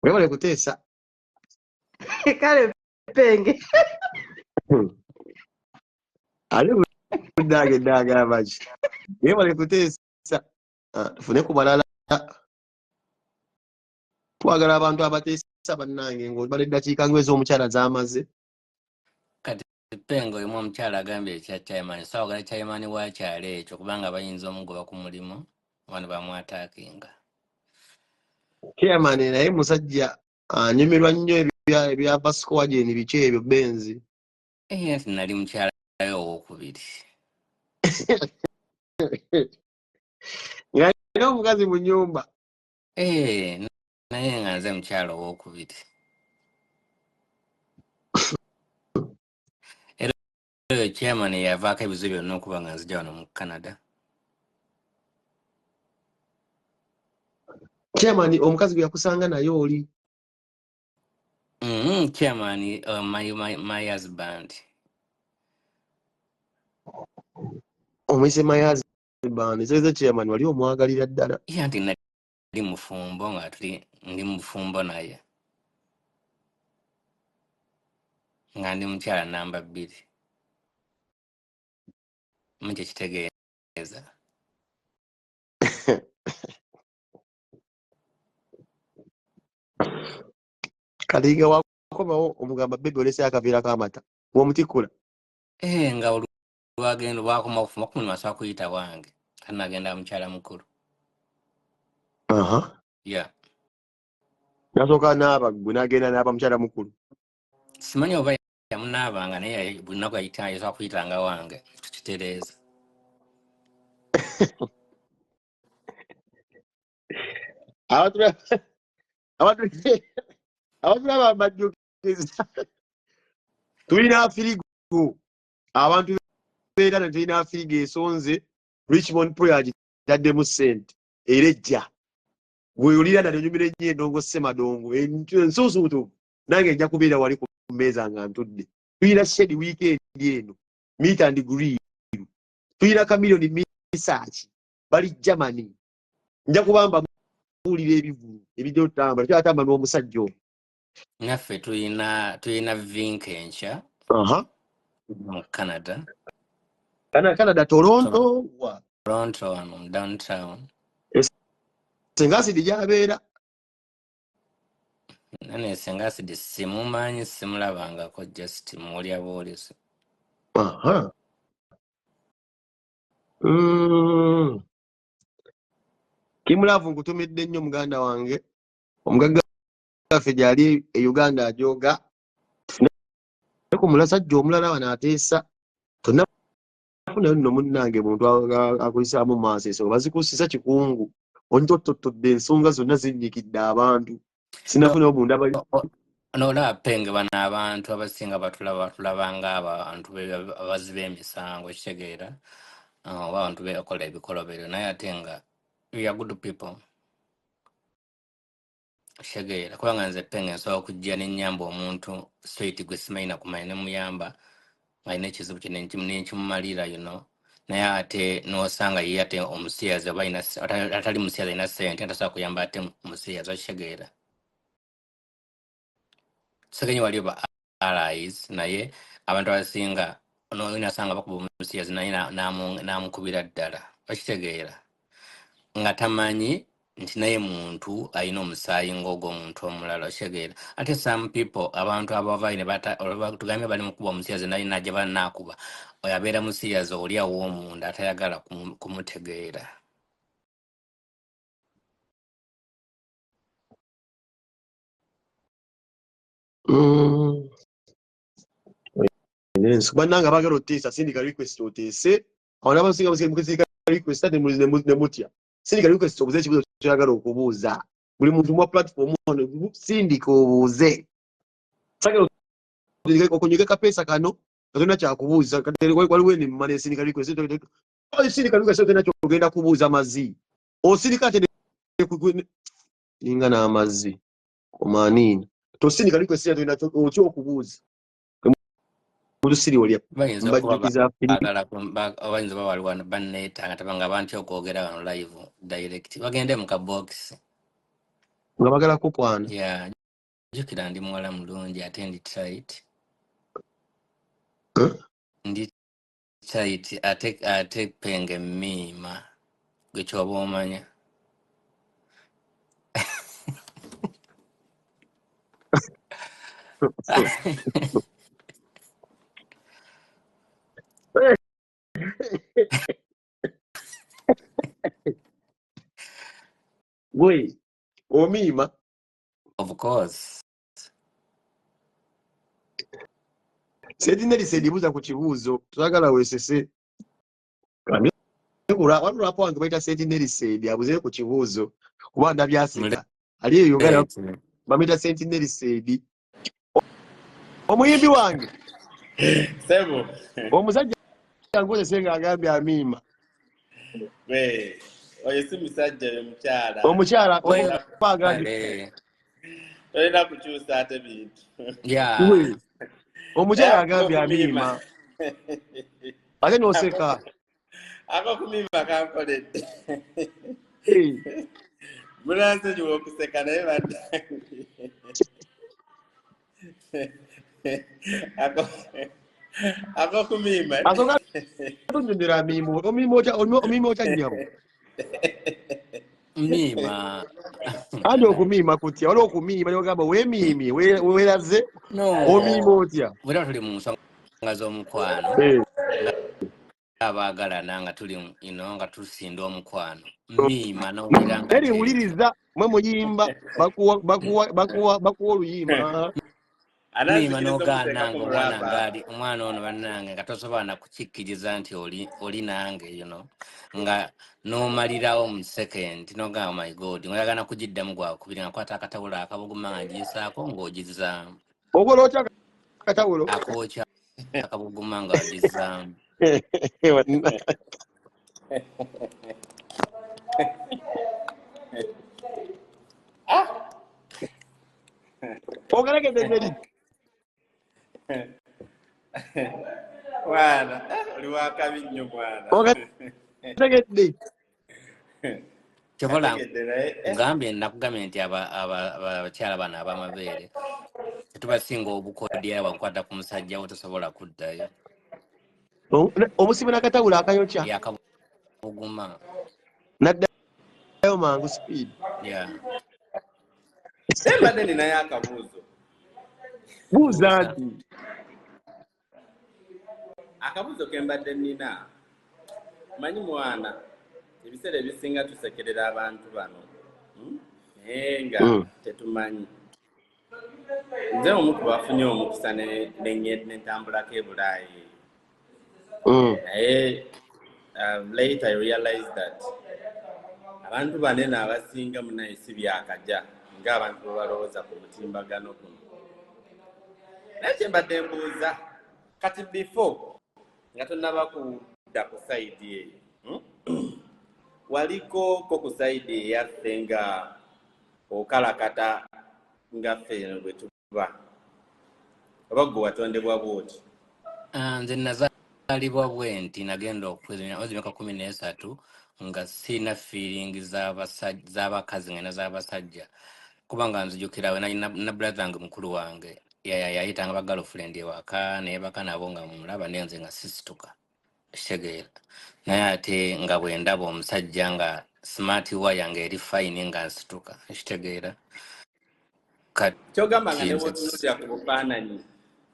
Webale kuteesa. Kale penge. Ali daga abaji. Webale kuteesa. Tufune ku balala. Twagala abantu abateesa bannange ng'obala eddakiika ngweza omukyala z'amaze. Kati pengo omu omukyala agambye ekya chairman saawagala chairman wa kyalo ekyo kubanga bayinza omugoba ku mulimu abantu bamwataakinga. Chairman naye musajja anyumirwa nnyo ebya Vasco Jeni biki ebyo Benzi. Nti nali mukyala owokubiri. Nga omukazi mu nnyumba. Naye nga nze mukyala owokubiri. Era chairman yavaako ebizibu byonna okuba nga nzija wano mu Canada. Chairman omukazi gwe yakusanga naye oli. Chairman my husband. Omwise my husband. Zeze chairman wali omwagalira ddala. Nti nali mufumbo nga ndi mufumbo naye. Nga ndi mukyala namba 2. Mukye kitegeeza. Kalinga wakomawo omugamba bebe olese akaviira k'amata. W'omutikula. Nga olwagenda wakoma okufuma ku mulimu asobola kuyita wange. Kati nagenda mukyala mukulu. Yeah. Nasooka naaba gwe n'agenda n'aba mukyala mukulu. Simanyi oba yamunaabanga naye buli lunaku asobola kuyitanga wange. Tukitereeza. Abatulaba bajjukiza. Tulina afirigo. Abantu beera tulina afirigo esonze. Richmond Prayer taddemu ssente. Era ejja. Gwe olira na nyumira ennyo endongo Ssemadongo. Ensuusuutu. Nange nja kubeera wali ku mmeeza nga ntudde. Tulina shedi weekend eno. Meet and greet. Tulina Chameleon research. Bali Germany. Nja kubamba buulira ebivulu. Ebijja otambula. Kyatamba n'omusajja oyo. Naffe tulina Vink enkya. Mu Canada. Canada Toronto. Toronto wano downtown. Sengasidi gy'abeera. Nane Sengasidi simumanyi simulabangako just muwulya buwulizi. Kimulavu nkutumidde nnyo muganda wange. Omugagga waffe gy'ali e Uganda ajoga. Ku mulasajja omulala wano ateesa. Tonafunayo nno munnange muntu akuyisaamu maaso eso. Bazikusisa kikungu. Ontototodde ensonga zonna zinnyikidde abantu. Sinafunayo munda Olaba penge bano abantu abasinga batulabanga abantu abaziba emisango kitegeera. Oba abantu bekola ebikolobero naye ate nga we are good people. Kitegeera kubanga nze penge nsobola okujja n'ennyamba omuntu straight gwe simanyi nakumanya ne muyamba alina ekizibu kye nenkimumalira naye ate n'osanga ye ate omusiyazi oba atali musiyazi alina ssente atasobola kuyamba ate omusiyazi okitegeera. Sekenyi wali oba allies naye abantu abasinga nasanga bakuba omusiyazi naye n'amukubira ddala okitegeera nga tamanyi nti naye muntu alina omusaayi ng'ogw'omuntu omulala okitegeera. Ate some people abantu abavaine tugambye bali mukuba omusiyazi naye najja banaakuba oyo abeera musiyazi oli aw'omunda atayagala kumutegeera. Bannanga baagala oteesa sindika request oteese. Awo n'abasinga musindika request ate ne mutya. Sindika request obuuze ekibuuzo ky'oyagala okubuuza. Buli muntu mu platform ono sindika obuuze. Sagala okunyuka kapeesa kano tolina kyakubuuza waliwo ne mmala ensindika request ensindika request tolina kyogenda kubuuza mazzi osindika ninga n'amazzi omanini tosindika request tolina okyokubuuza mulusiri bayinza mbajjukiza bayinza baba waliwo banneetanga tabanga banti okwogera wano live direct bagende mu kabox nga bagala kukwana ya jukira ndi muwala mulungi ate ndi tight ndi tight ate penge miima gwe kyoba omanya we omiima of course sedinerisendibuuza ku kibuuzo twagala weesese walulapo wange baita sentinerisendi abuzeyo ku kibuuzo kuba ndabyaseka ali eyo uganda bamuyita sentinerisendi omuyimbi wange Sebo. omusajja nkozese nga agambye amiima Oyo si musajja ye mukyala. omukyala agambye Tolina kukyusa ate bintu. omukyala agambye amiima ate n'oseka Ako kumiima kankoledde. Munansonyiwa okuseka naye badde. Ako kumiima. asonga tunyondera omiima otya nnyabo miima andi okumiima kutya waliwo okumiima niogamba weemiimye weraze omiima otya bwera tuli mu nsonga z'omukwano abaagalana nga tuli nga tusinda omukwano miima nowulira nga eri wuliriza mwe muyimba bakuwa oluyimba miima n'ogaananga omwana ono bannange nga tosobola nakukikkiriza nti oli nange nga n'omalirawo mu second n'ogamba my god ng'oyagala kugiddamu gwakubiri nga kwata akatawulo akabuguma nga gisaako ng'ogizaamu okola otya akatawulo akokya akabuguma nga ogizaamu ogeregedde Mwana, oli wakabi nnyo mwana. ogeregedde kyobola ngambye nakugambye nti abakyala bano ab'amabeere tetubasinga obukodya wakwata ku musajja wo tosobola kuddayo omusibe n'akatawulo akayokya yakabuguma naddayo mangu speed Sembadde ninayo akabuuzo. buuza nti Akabuuzo ke mbadde nina. Manyi mwana, ebiseera ebisinga tusekerera abantu bano. Naye nga tetumanyi. Nze omu ku bafunye omukisa n'entambulako e Bulaayi. Naye later I realized that abantu banene abasinga munaye si byakajja ng'abantu bwe balowooza ku mutimbagano kuno. Naye kye mbadde mbuuza kati before nga tonnaba kudda ku sayidi eyo waliko ko ku sayidi eyaffe nga okalakata nga ffe bwe tuba oba gwe watondebwa bwoti? nze nazaalibwa bwenti nagenda okwezimya emyaka 13 nga sina feeling z'abakazi ngena z'abasajja kubanga nzijukira we na brother wange mukulu wange yayitanga ba girlfriend ewaka neyebaka nabo nga mulaba nenze nga sisituka kitegeera naye ate nga bwe ndaba omusajja nga smart wire nga eri fine nga nsituka kitegeera kyogamba nga newotunulira ku bufaananyi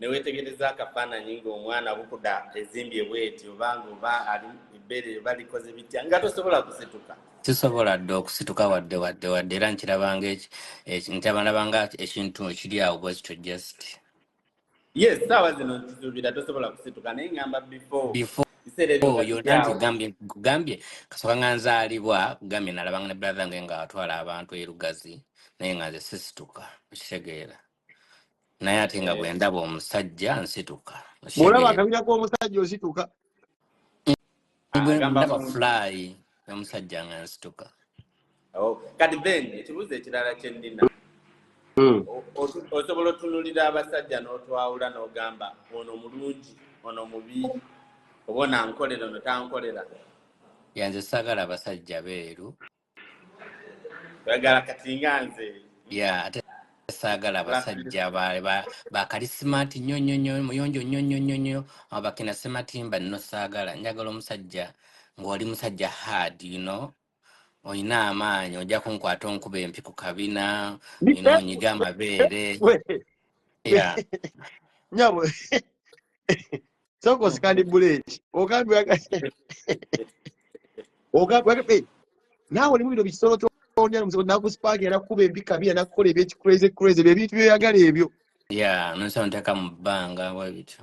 newetegereza akafaananyi ng'omwana bukuda ezimbye bweti oba ali ebbeere balikoze bitya nga tosobola kusituka sisobola dde okusituka wadde era nkyabanga ekintu ekiri awo bwekityo just yes saawa zino nkisuubira tosobola kusituka naye ngamba before gambye kasooka nga nzaalibwa kugambye nalabanga ne brother nge nga atwala abantu erugazi naye nga nze sisituka ekitegeera naye ate nga bwe ndaba omusajja nsituka bw'olaba akabina k'omusajja osituka bwe agamba ndaba muntu. fly omusajja nga nsituka. Kati then ekibuuzo ekirala kye nnina osobola otunulira abasajja n'otwawula n'ogamba ono mulungi ono mubi oba ono ankolera ono tankolera. Yanze saagala abasajja beeru. Oyagala kati nga nze ate saagala abasajja bakalisimati nnyo muyonjo nnyo abakina sematimba nno saagala. Njagala omusajja ng'oli musajja hard, olina amaanyi, ojja kunkwata onkuba empi ku kabina, onyiga amabeere. nyabo soko sikandi buleti ogambye naawe oli mu bino bisolo tonya muzo nakuspaaki nakuba empi kabina nakukola ebyekicrazy ebintu byoyagala ebyo nonsa nteka mu bbanga bwe bityo.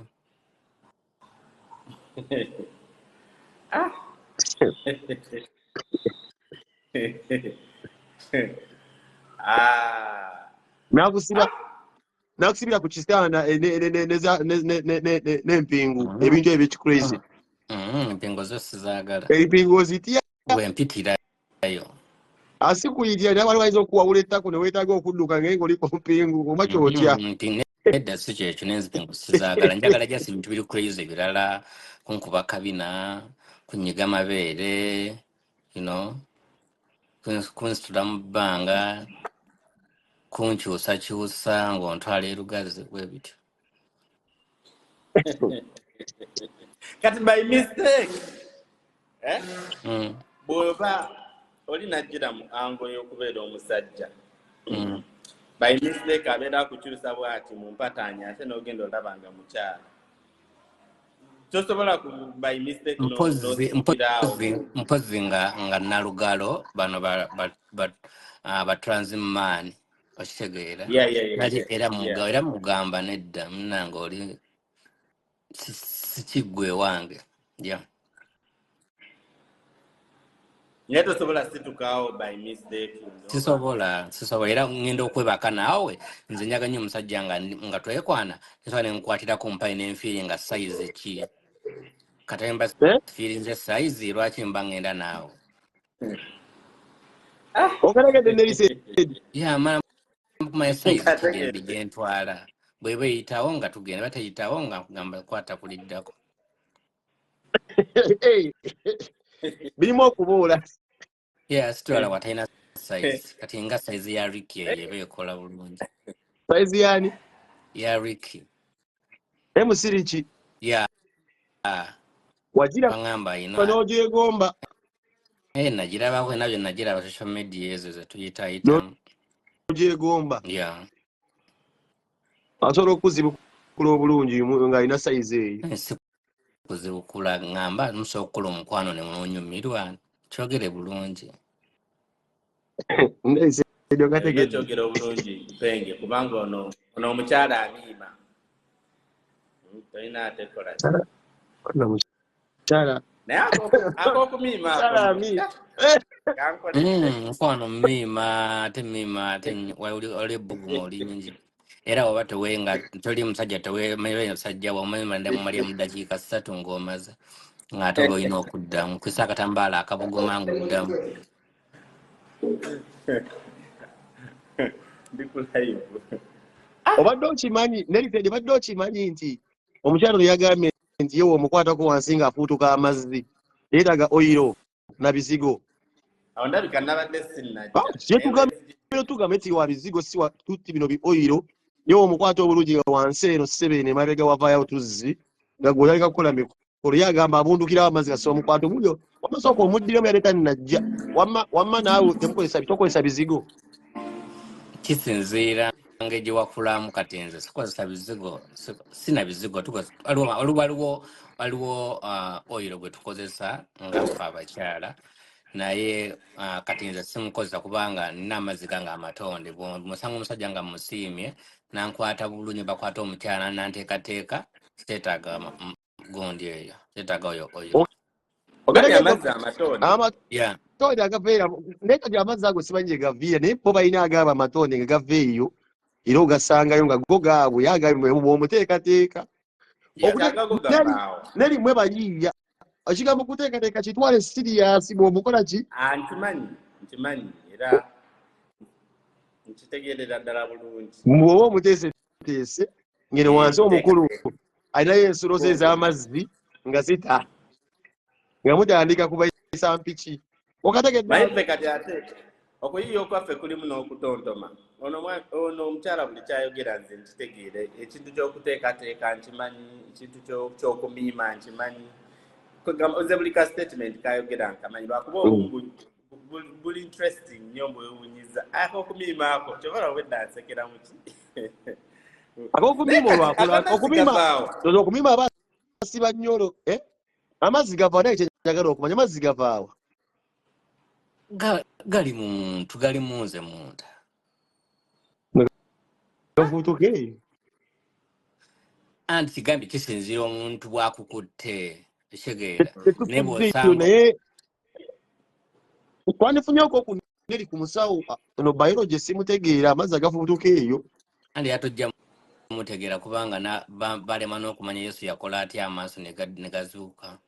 nakusibira ku kitanda n'empingu ebintu ebyekicrazy. Empingo zo sizaagala. Empingu ozitya bwempitirayo asikuyitya naye waliwo ayinza okuwawula ettako ne weetaaga okudduka ngaye ng'oli ku mpingu oba kyotya. Nedda si kyekyo n'enzipingu sizaagala. Njagala jasi ebintu biri crazy ebirala, kunkuba kabina, kunyiga amabeere, kunsitula mu bbanga, kunkyusakyusa ng'ontwala erugazi bwe bityo. Kati by mistake bw'oba oli najjira mu ango y'okubeera omusajja by mistake abeera akukyusa bw'ati mu mpataanya ate n'ogenda olabanga mukyala, tosobola by mistake mpozi nga nalugalo bano abatransman okitegeera era mugamba nedda munnange oli sikiggwe wange naye tosobola situkawo by mistake. sisobola era ngenda okwebaka naawe nze njaga nnyo omusajja nga twekwana nsobola nenkwatira ku mpayi n'enfiiri nga sayizi ki katemba fiirinze sayizi lwaki mba ngenda naawe okalegedde nerisedi mala kumanya sayizi tugendi gyentwala bweba eyitawo nga tugenda bateyitawo nga kugamba kwata kuliddako birimu okubuula situwala watalina sayizi kati nga sayizi ya Ricky eyo eba ekola bulungi. Sayizi yani ya Ricky emusiriki wagira bagamba n'ogyegomba nagirabako nabyo nagiraba social media ezo zetuyitayitamu ogyegomba asobola okuzibukula obulungi ng'alina sayizi eyo. Kuzibukula ngamba musobola okukola omukwano ne munyumirwa kyogere bulungi. Kyogere obulungi penge kubanga ono omukyala amiima tolina ate kola mukyala naye ak'okumiima mukwano mumiima ate miima ate oli ebbuguma olingi era waba tewenga toli musajja tewemeyo musajja wamema ndamumalya mu dakiika 3 ng'omaze ng'ate olina okuddamu kwisa akatambaala akabuguma ng'oddamu. obadde okimanyi neritedi badde okimanyi nti omukyalo yagambye nti yewe omukwatako wansi ng'afuutuka amazzi yeetaaga oyiro na bizigo. awo ndabika nabadde sinnajja tugambe nti wa bizigo si tutti bino bi oyiro yewe omukwata obulungi nga wansi eno sebene emabega wavaayo tuzzi nga gw'oyalika kukola mikolo yagamba abundukirawo amazzi gasoba omukwata omulyo wamasooka omuddiremu yaleeta nnajja wamma naawe tokozesa bizigo. Kisinziira ng'egye wakulamu kati nze sikozesa bizigo sina bizigo waliwo oyiro gwe tukozesa nga ffe abakyala naye kati nze simukozesa kubanga nina amazzi gange amatonde musanga omusajja nga musiimye nankwata bulungi bakwata omukyala nanteekateeka teetaaga gundi eyo teetaaga oyo oyiro. Amatonde agaveera naye kati amazzi ago simanyi gye gaviira naye bo balina agaba amatonde nga gava eyo era ogasangayo nga go gaabwe bw'omuteekateeka yatagago gabaawo nerimwe bayiiya ekigambo kuteekateeka kitwale siriyasi bw'omukola ki nkimanyi era nkitegeerera ddala bulungi bw'oba omuteeseteese ngene wansi omukulu alinayo ensolo ze ez'amazzi nga zita nga mutandika kubayisa mpiki okategedde kati ate okuyiiya okwaffe kulimu n'okutontoma ono omukyala buli kyayogera nze nkitegeere ekintu ky'okuteekateeka nkimanyi ekintu ky'okumiima nkimanyi oze buli ka statement kayogera nkamanyi lwakuba buli interesting nnyo bwewunyiza akokumiima ako kyobola obwedda nsekera muki akokumiima okumiima abasiba nnyolo amazzi gavaawa naye kyenjagala okumanya amazzi gavaawa gali mu muntu gali munze munda gavutuke anti kigambye kisinzira omuntu bwakukutte ekitegeera naye twandifunyeko okuneri ku musawo ono biology simutegeera amazzi agavubutuka eyo andi atojja mutegeera kubanga balema n'okumanya Yesu yakola atya amaaso ne gazuuka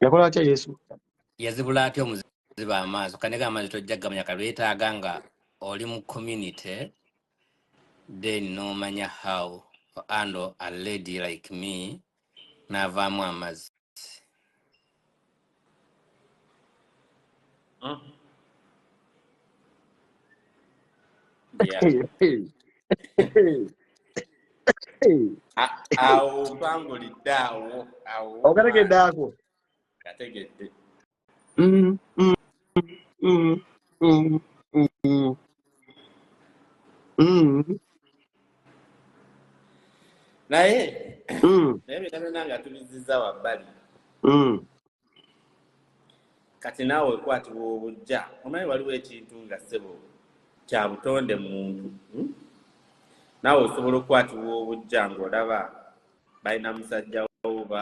yakola atya Yesu yazibula atya omuziba amaaso kanega amaazi tojja gamanya kalwetaaga nga oli mu community then nomanya how ando a lady like me n'avaamu amazzi awo mpangulidde awo okategedde ako kategedde naye byonna nga tubizizza wabbali kati naawe ekwatibwa obujja omanyi waliwo ekintu nga ssebo kya butonde mu muntu naawe osobola okukwatibwa obujja ng'olaba balina musajja oba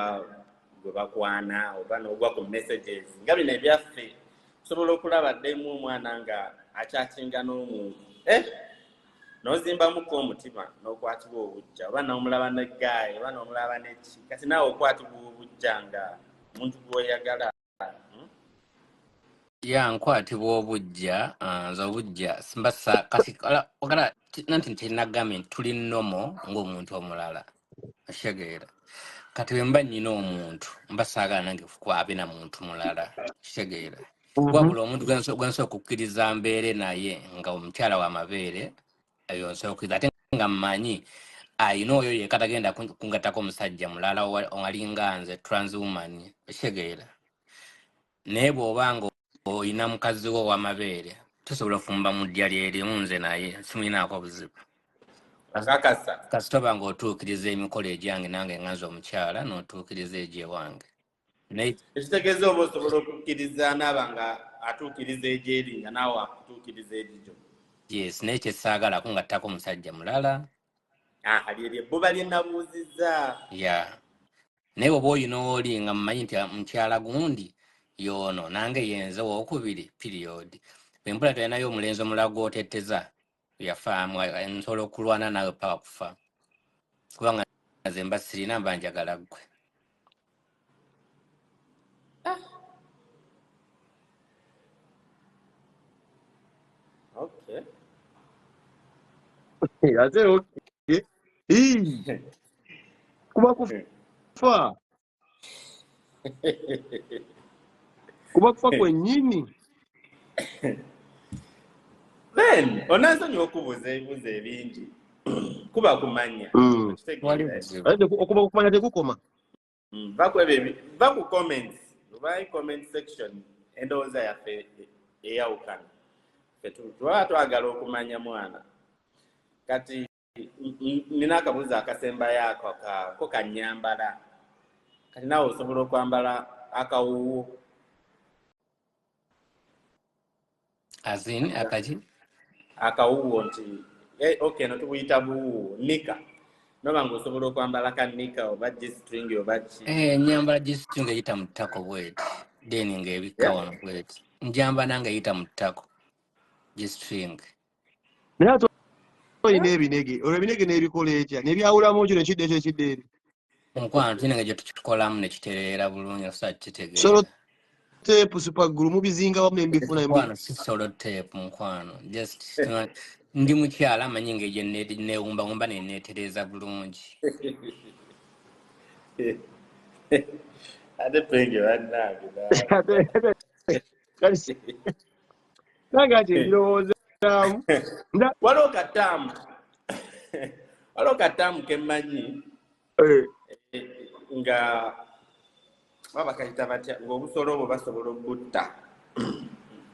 gwe bakwana oba n'ogwa ku messages nga bino ebyaffe osobola okulaba ddemu omwana nga akyakinga n'omuntu n'ozimbamuko omutima n'okwatibwa obujja oba n'omulaba neggayi oba n'omulaba neki kati naawe okwatibwa obujja nga omuntu gw'oyagala nkwatibwa obujja nze obujja simbasa kati ogala nanti ntinagambye nti tuli nnomo ng'omuntu omulala kitegeera kati bwe mba nnina omuntu mba saagala nange abe na muntu mulala kitegeera wabula omuntu gwensobola okukkiriza mbeere naye nga omukyala w'amabeere eyo nsobola okukkiriza ate nga mmanyi ayina oyo yekka tagenda kungattako omusajja mulala owalinga nze transwoman kitegeera naye bw'obanga oyina mukazi wo ow'amabeere tosobola okufumba mu ddya lyerimu nze naye simulinaako buzibu akakasa kasitoba ng'otuukiriza emikolo egyange nange nganza omukyala n'otuukiriza egyewange ekitegeeza oba osobola okukkiriza naaba nga atuukiriza egyeri nga naawe akutuukiriza egigyo yes naye kyesaagala kungattako omusajja mulala lyeryo ebbuba lye nabuuzizza naye oba oyina oli nga mmanyi nti mukyala gundi yono nange yenze wookubiri period bwempula talinayo omulenzi omulala gw'otetteza yafaamu nsobola okulwana nawe paka kufa kubanga nze mba sirina mba njagala ggwe ate kuba kufa kwennyini onasonyiwa okubuuza ebibuuzo ebingi kuba kumanya okuba kumanya tekukoma baku comments oba comment section endowooza yaffe eyawukana tuba twagala okumanya mwana kati nina akabuuzo akasembayo ako ko kanyambala kati naawe osobola okwambala akawuwo azin akaji akawuwo nti okay no tubuyita buwuwo nika noba ng'osobola okwambala ka nika oba G-string oba ki nyambala G-string eyita mu ttako bweti then ng'ebikka wano bweti njamba nange eyita mu ttako G-string naye ate oyina ebinege olwo ebinege n'ebikola etya nebyawulamu kino ekidde ekyo ekidde eri Mukwano tulina gye tukikolamu ne kitereera bulungi osa kitegeera. solo teepu supagulu mubizinga wamu nembifuna Mukwano si solo tape mukwano. Just ndi mukyala amanyi ng'egye neewumbawumba ne neetereeza bulungi. Ate penge bannange nange ati ebirowoozaamu waliwo kataamu kemmanyi nga babakayita batya ng'obusolo obwo basobola okutta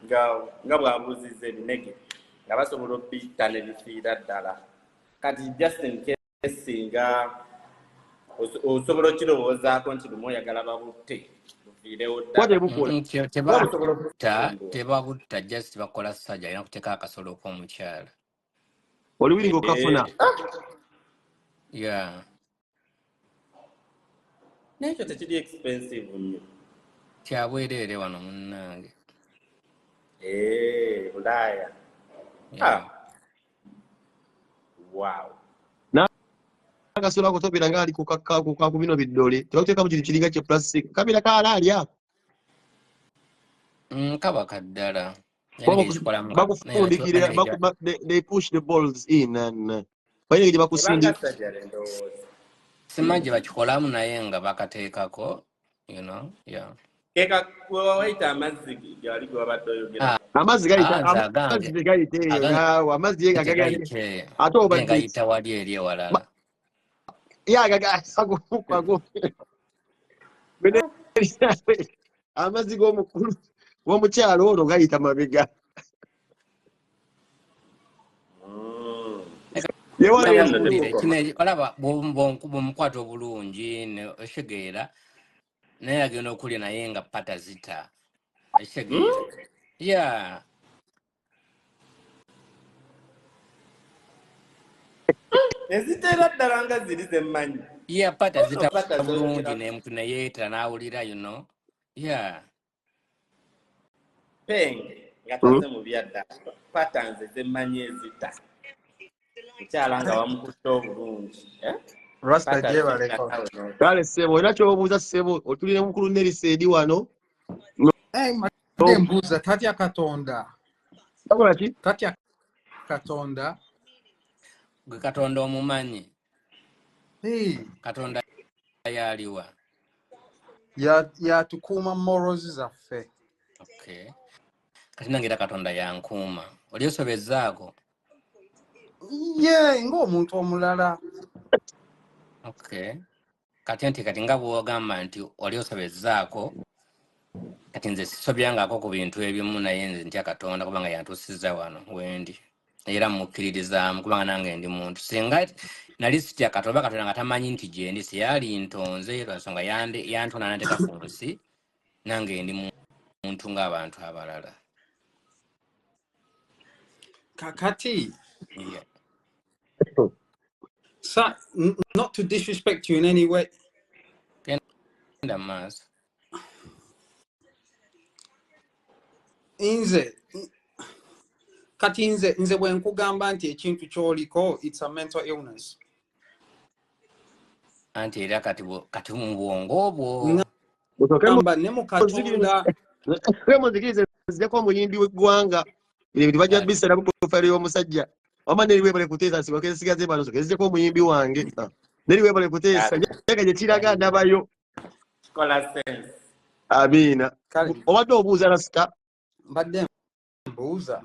nga bwabuuzizza ebinege nga basobola obitta ne bifiira ddala kati just in case nga osobola okirowoozaako nti lumu oyagala babutte bufiirewo ddala tebabutta just bakola sajja alina kuteeka akasolo k'omukyala oliwiringa okafuna nekyo tekiri expensive nnyo kyabwereere wano munnange Bulaaya wow akasolo ako tobera nga ali ku bino biddole tebakuteekamu kintu kiringa kye plastic kabira kaalaali ako kaba kaddala bakufundikira they push the balls in and bayine gye bakusindi simanyi gye bakikolamu naye nga bakateekako keka waita amazzi gali gwabadde oyogera amazzi gayita eyo amazzi ate obagayita wali eri ewalala amazzi g'omukulu w'omukyalo ono gayita mabega olaba bw'omukwata obulungi oshegeera naye agenda okulya naye nga pata zita eshegeera eziteera ddala nga ziri zemmanyi pata zita bulungi nemuntu neyeetera n'awulira penge nga taze mu byadda pata nze zemmanyi ezita mukyala nga wamukutta obulungi Rasta jebaleko. Kale sebo olina ky'obuuza sebo otulire mukulu Nerisa edi wano Mbuuza tatya Katonda. Takola ki? Tatya Katonda. Gwe Katonda omumanyi. Katonda yaliwa. Tukuuma morals zaffe. Okay. Kati nangira Katonda yankuuma. Oli osobezzaako? Ng'omuntu omulala. Okay. Kati nga bw'ogamba nti oli osobezzaako kati nze sisobyangako ku bintu ebimu naye nze ntya Katonda kubanga yantuusizza wano wendi era mukkiririzaamu kubanga nange ndi muntu singa nali sitya Katonda nga tamanyi nti gye ndi siyali ntonze lwa nsonga yantona nateeka ku nsi nange ndi muntu ng'abantu abalala kakati not to disrespect you in any way. Nze bwe nkugamba nti ekintu ky'oliko it's a mental illness. Anti era kati mu bwongo obwo. Kugamba ne mu Katonda. Muzikirize zijjako omuyimbi w'eggwanga. Ebintu bajja bisera ku profile y'omusajja. Wama neri webale kuteesa sibake sigaze bano sokezeko omuyimbi wange. Neri webale kuteesa njaga gye kiraga ndabayo. Kola sense. Amina. Obadde obuuza Rasta? Mbadde mbuuza.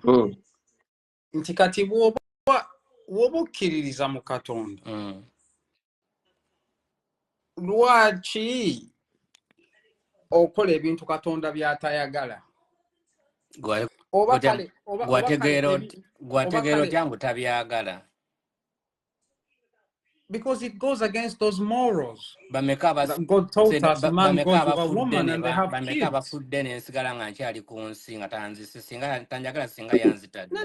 Nti kati bw'oba okkiririza mu Katonda. Lwaki okola ebintu Katonda by'atayagala? Gwategeera otya ngu tabyagala? Because it goes against those morals. God told us man goes with a woman and they have kids. Abafudde n'ensigala nga nkyali ku nsi nga tanzise singa tanjagala singa yanzitadde.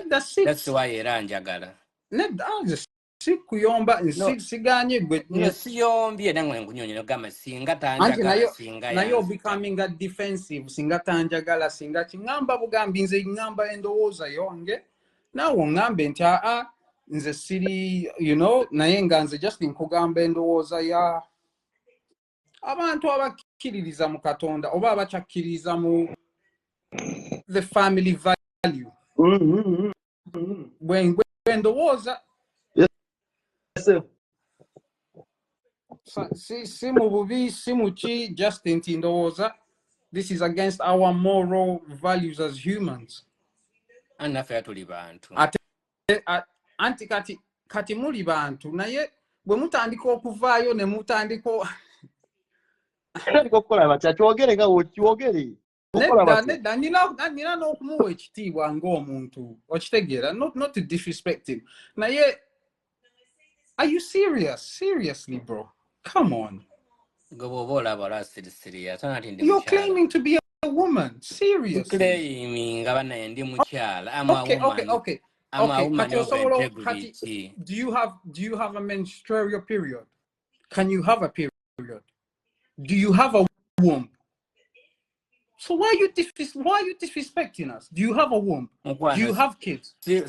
That's why era njagala. Sikuyomba nsiganye gwe. Siyombye nange nkunyonyo gamba singa tanjagala singa yanzitadde. Nayo becoming a defensive singa tanjagala singa kingamba bugambi nze ngamba endowooza yange. Nawe ngambe nti nze siri, you know, naye nga nze just nkugamba endowooza ya abantu abakkiririza mu Katonda oba abakyakkiririza mu the family value. Bwe ndowooza Yes, sir. si mu bubi si mu ki, just nti ndowooza this is against our moral values as humans. Anaffe tuli bantu. Anti kati muli bantu naye bwe mutandika okuvaayo ne mutandika Okukola batya kyogere nga wokyogere. nedda nina n'okumuwa ekitiibwa ng'omuntu okitegeera, not to disrespect him naye are you serious? Seriously bro, come on. You're claiming to be a woman, seriously. Claiming ndi mukyala. I'm a woman. Okay. I'm a woman of integrity. Do you have a menstrual period? Can you have a period? Do you have a womb? So why are you disrespecting us? Do you have a womb? Do you have kids? No,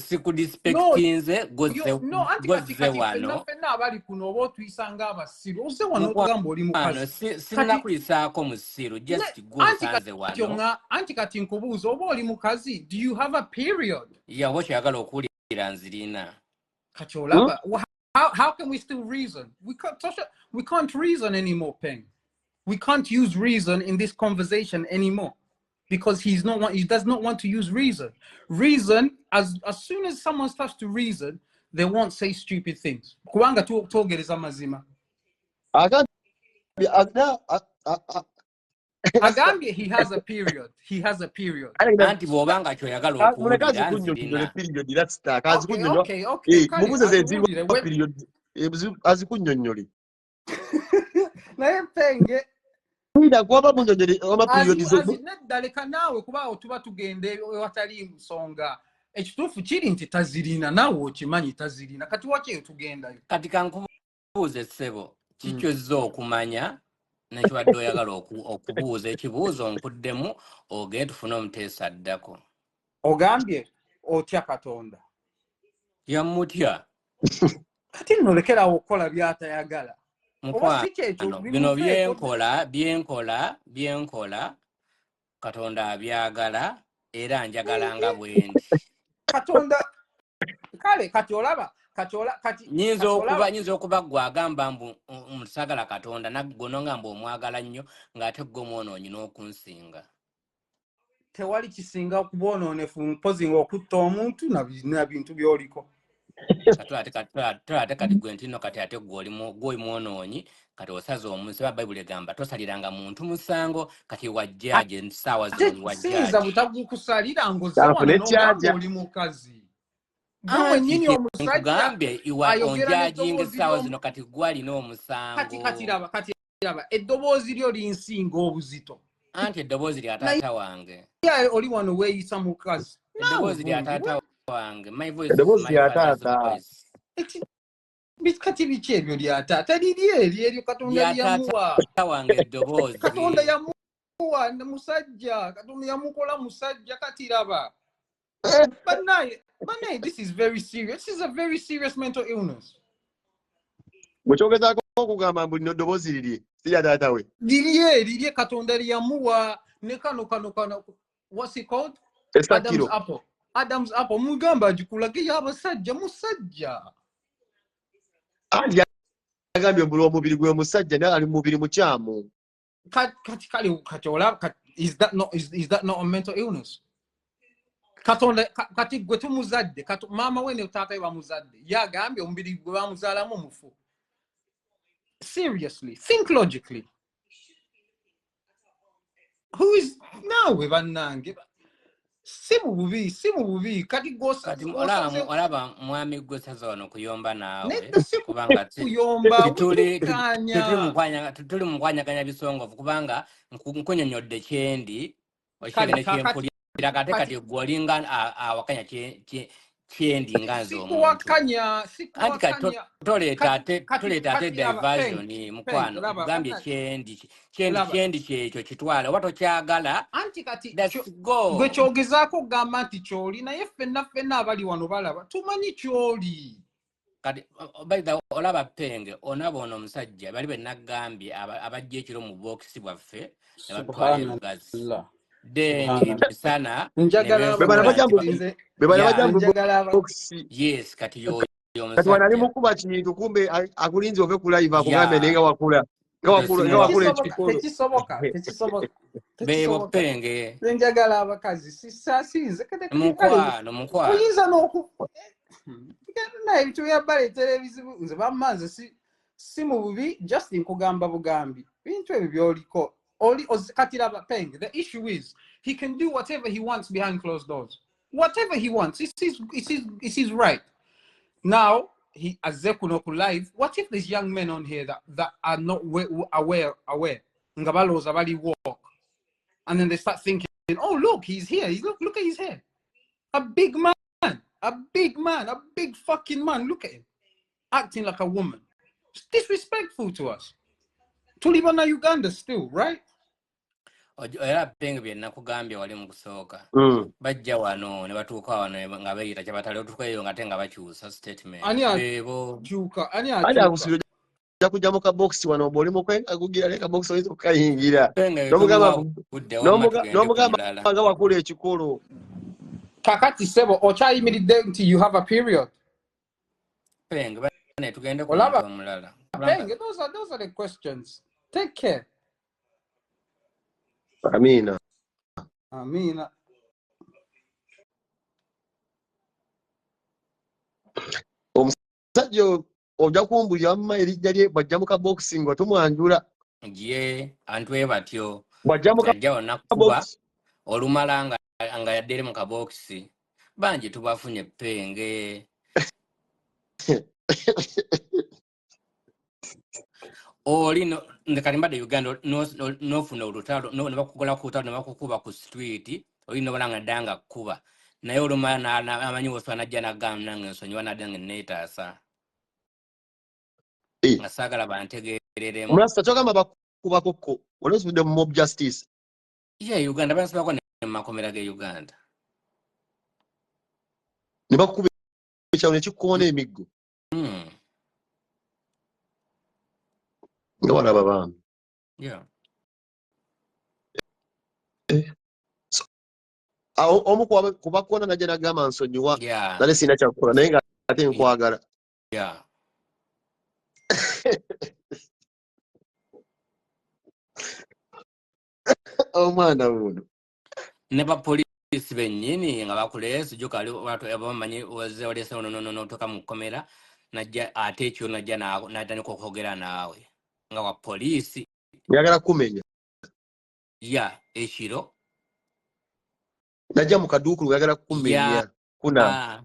abali kuno obotuyisanga abasiru ose wano okugamba oli mukazi. Sinakuyisako musiru, just go sanze wano. Anti kati nkubuuza oba oli mukazi, do you have a period? Yeah, what oyagala okuwulira nzirina. Kati olaba, how can we still reason? We can't reason anymore, Peng. We can't use reason in this conversation anymore because he does not want to use reason. Reason, as soon as someone starts to reason, they won't say stupid things. Kubanga tuogereza mazima. Agambye he has a period. He has a period. Anti bobanga kyoyagala okuwulira nzirina. Okay. Azikunyonyoli. Naye Penge nedaleka naawe kuba tuba tugende ewatali nsonga ekituufu kiri nti tazirina naawe okimanyi tazirina kati waki tugendayo kati kankubuuze ssebo kikyozza okumanya nekibadde oyagala okubuuza ekibuuzo nkuddemu ogende tufune omuteesa addako ogambye otya Katonda yamutya kati nolekerawo okukola byatayagala. Bino byenkola Katonda abyagala era njagala nga bwendi. Katonda kale kati olaba nyinza okuba gwagamba mbu musagala Katonda naggono ngamba omwagala nnyo ng'ate gw'omwonoonyi n'okunsinga. Tewali kisinga okubonoonefu mpozi ng'okutta omuntu na bintu by'oliko. Kati gwe ntino kati ate gw'oli mwonoonyi kati osaze omunsi ba Bayibuli egamba tosaliranga muntu musango kati wajjaje nsaawa zino wajjaje. Sinza butagukusalira ng'ozawano n'ogamba oli mukazi. Gwe nnyini omusajja ngambye onjajinga essaawa zino kati gwalina omusango. Kati raba eddoboozi lyo linsinga obuzito. Anti eddoboozi lya taata wange. Oli wano weeyisa mukazi. Eddoboozi lya taata wange. My voice is Eddoboozi my lya father's taata. voice. Kati biki ebyo lya taata liri eryo Katonda yamuwa. Taata wange eddoboozi. Katonda yamuwa musajja. Katonda yamukola musajja kati raba. But no, this is very serious. This is a very serious mental illness. Bwekyogezaako okugamba mbu lino eddoboozi liri si lya taata we. Liri Katonda lyamuwa ne kano what's it called? Adam's apple. Mugamba agikulage y'abasajja musajja. Andi agambye mbu omubiri gwe musajja naye ali mu mubiri mukyamu. Kati olaba is that not a mental illness? Katonda kati gwe tumuzadde maama we ne taata we bamuzadde yagambye omubiri gwe bamuzaalamu omufu. Seriously, think logically. Who is nawe bannange si mu bubi kati olaba mwami gwe saza wano kuyomba naawe kubanga tuli mu nkwanyaganya bisongovu kubanga nkunyonyodde kyendi okirene kyempulira kati gwolinga awakanya kyendi nganze omuntu anti tuleeta ate diversion mukwano gambye kyendi kyekyo kitwale oba tokyagala gwe kyogezaako okugamba nti kyoli naye ffenna abali wano balaba tumanyi kyoli kati baida olaba penge onabo ono musajja bali benagambye abajje ekiro mu box bwaffe ne batwala ebugazi Subhanallah. then Subhanallah. emisana Njagala Bebana nebesula nti bajambu nze bebana yeah bajambu njagala box. yes kati yo Kati wanali musajja mukuba kintu kumbe akulinze ove ku live akugambe yeah nenga wakula. Nga wakula ekiko. tekisoboka bebo penge nze njagala abakazi sisasinze kale mukwano oyinza n'oku naye ebintu byabaleetera ebizibu nze bammanze si mu bubi just nkugamba bugambi bintu ebyo byoliko kati laba penge the issue is he can do whatever he wants behind closed doors whatever he wants it's his right. Now, he azekuno ku live. What if there's young men on here that are not aware? Ngabaloza bali walk, and then they start thinking, "Oh, look, he's here. Look at his hair. A big man, a big fucking man. Look at him, acting like a woman. It's disrespectful to us. To live on Uganda still, right?" era penge bye nakugambye wali mu kusooka bajja wano ne batuuka wano nga bayita kyabatale otukayo nga te nga bakyusa statement bebo juka ani akusiro ja kujja mu ka box wano boli mu kwenga kugira leka box oyinza okukayingira n'omugamba nga wakula ekikolo kakati sebo okyayimiridde nti you have a period penge bane tugende ku muntu omulala penge those are the questions. Take care. Amina. Omusajja ojja kumbulira mma erijja lye bajja mu ka boxing nga tumwanjula. Ye antwe batyo. Bajja mu ka box olumala nga yaddere mu ka box. Banji tubafunye penge. Oli ndekalimbade Uganda no funa olutalo no bakugola ku talo bakukuba ku street oli no balanga danga kuba naye olumala na amanyi oswana jana gam nange nsonyiwa na dange netasa ngasagala bantegereremu Mrasta chogamba bakuba kokko wali with the mob justice Uganda bansi bako ne makomera ge Uganda ne bakuba ekyawone kikona emiggo no wala baba omu kubakona najja nagamba nsonyiwa nale sina kyakukola naye nga ate nkwagala omwana buno ne ba police bennyini nga bakulesi jukali watu abamanyi waze wale sa no toka mukomera najja ate ekyo najja natani kokogera naawe nga wa police yagala kumenya ekiro najja mu kaduukulu yagala kumenya kuna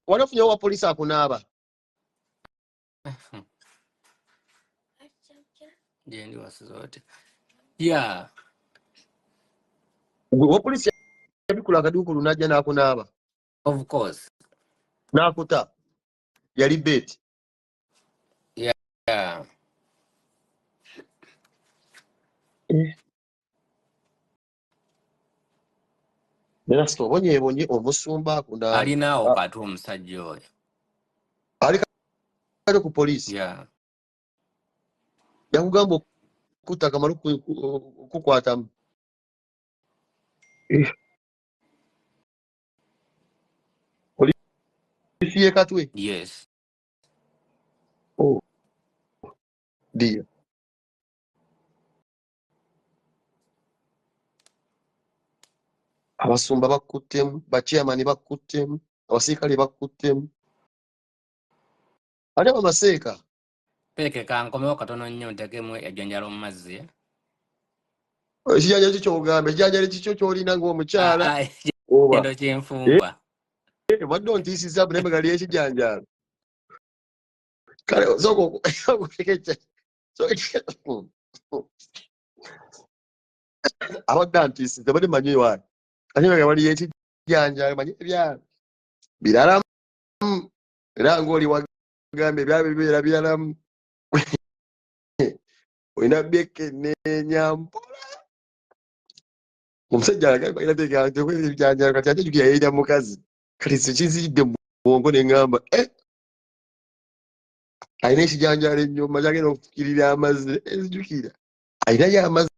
wanafunyawo wa police akunaaba jendi wasizote wa police yabikula akaduukulu najja nakunaaba of course nakuta yali beti nena sitobonye omusumba akuna alinawo katu omusajja oyo ali kale ku police yakugamba okutta kamalu kukwatamu polisi ye katwe dia abasumba bakuttemu bachairman bakuttemu abasirikale bakuttemu ate bamaseeka peke kankomewo katono nnyo ntekemu ejjanjalo mu mazzi ekijanja kikyogamba ekijanja kikyo kyolina ng'omukyala endo kyenfumba wadde ontiisiza bunembe gali ekijanjalo kale abadde antiisiza bade manyi waani ate nga wali ekijanjalo manyi ebyalo biralamu era ng'oli wagambe ebyalo bibeera biralamu olina byekenneenya mpola omusajja alagabijanjalo kati ate jukira yeyita mukazi kati sinzidde mu bwongo ne ngamba alina ekijanjaalo ennyuma kyagenda okufukirira amazzi ezijukira alinayo amazzi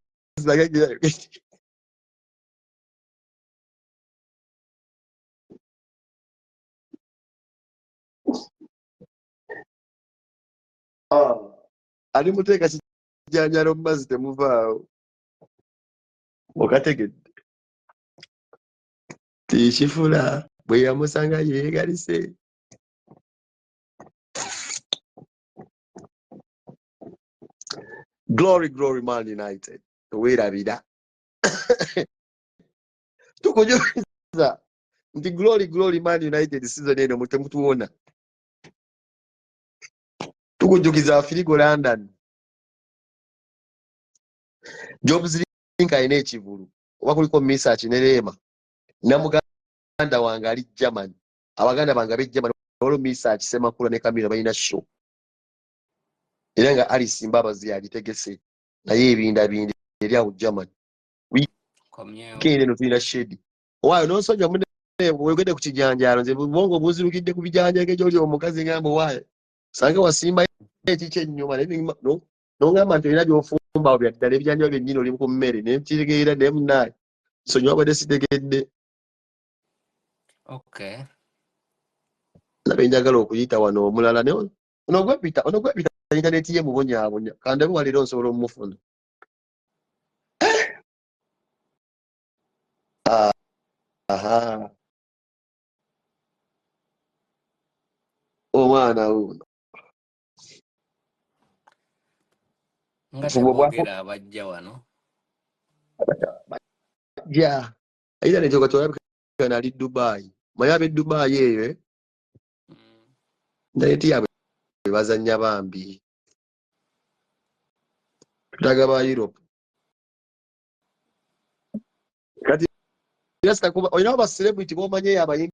ali muteeka kijanjaalo mu mazzi temuvaawo okategedde tikifula bwe yamusanga yeegalise glory Man United weerabira tukujuliza nti glory Man United season eno mutemutuwona tukujukiza Firigo London Jobs Link alina ekivulu oba kuliko Misach ne Rema namuganda wange ali Germany abaganda bange ab'e Germany olwo Misach Semakula ne Kamira balina show era nga Alice Mbabazi agitegese naye ebindabindi eri awo Germany weekend eno tulina shedi waayo n'onsonja munne wegedde ku kijanjaalo nze bwongo buzirukidde ku bijanjaalo gy'oli omukazi ngamba waayo sange wasimba ekiki ennyuma n'ongamba nti olina by'ofumba bya ddala ebijanjaalo byennyini oli ku mmere ne nkitegeera naye munnaye nsonyiwa bwedde sitegedde nabe njagala okuyita wano omulala onogwepita intaneti ye mubonyaabonya kandabe waliro nsobola omufuna omwana uno nga tebogera abajja wano bajja ayina nenjoga tolabika nali Dubai manya ab'e Dubai eyo intaneti yaabwe bazannya bambi tutaga ba Europe kati olinawo ba celebrity b'omanyeyo abayimbi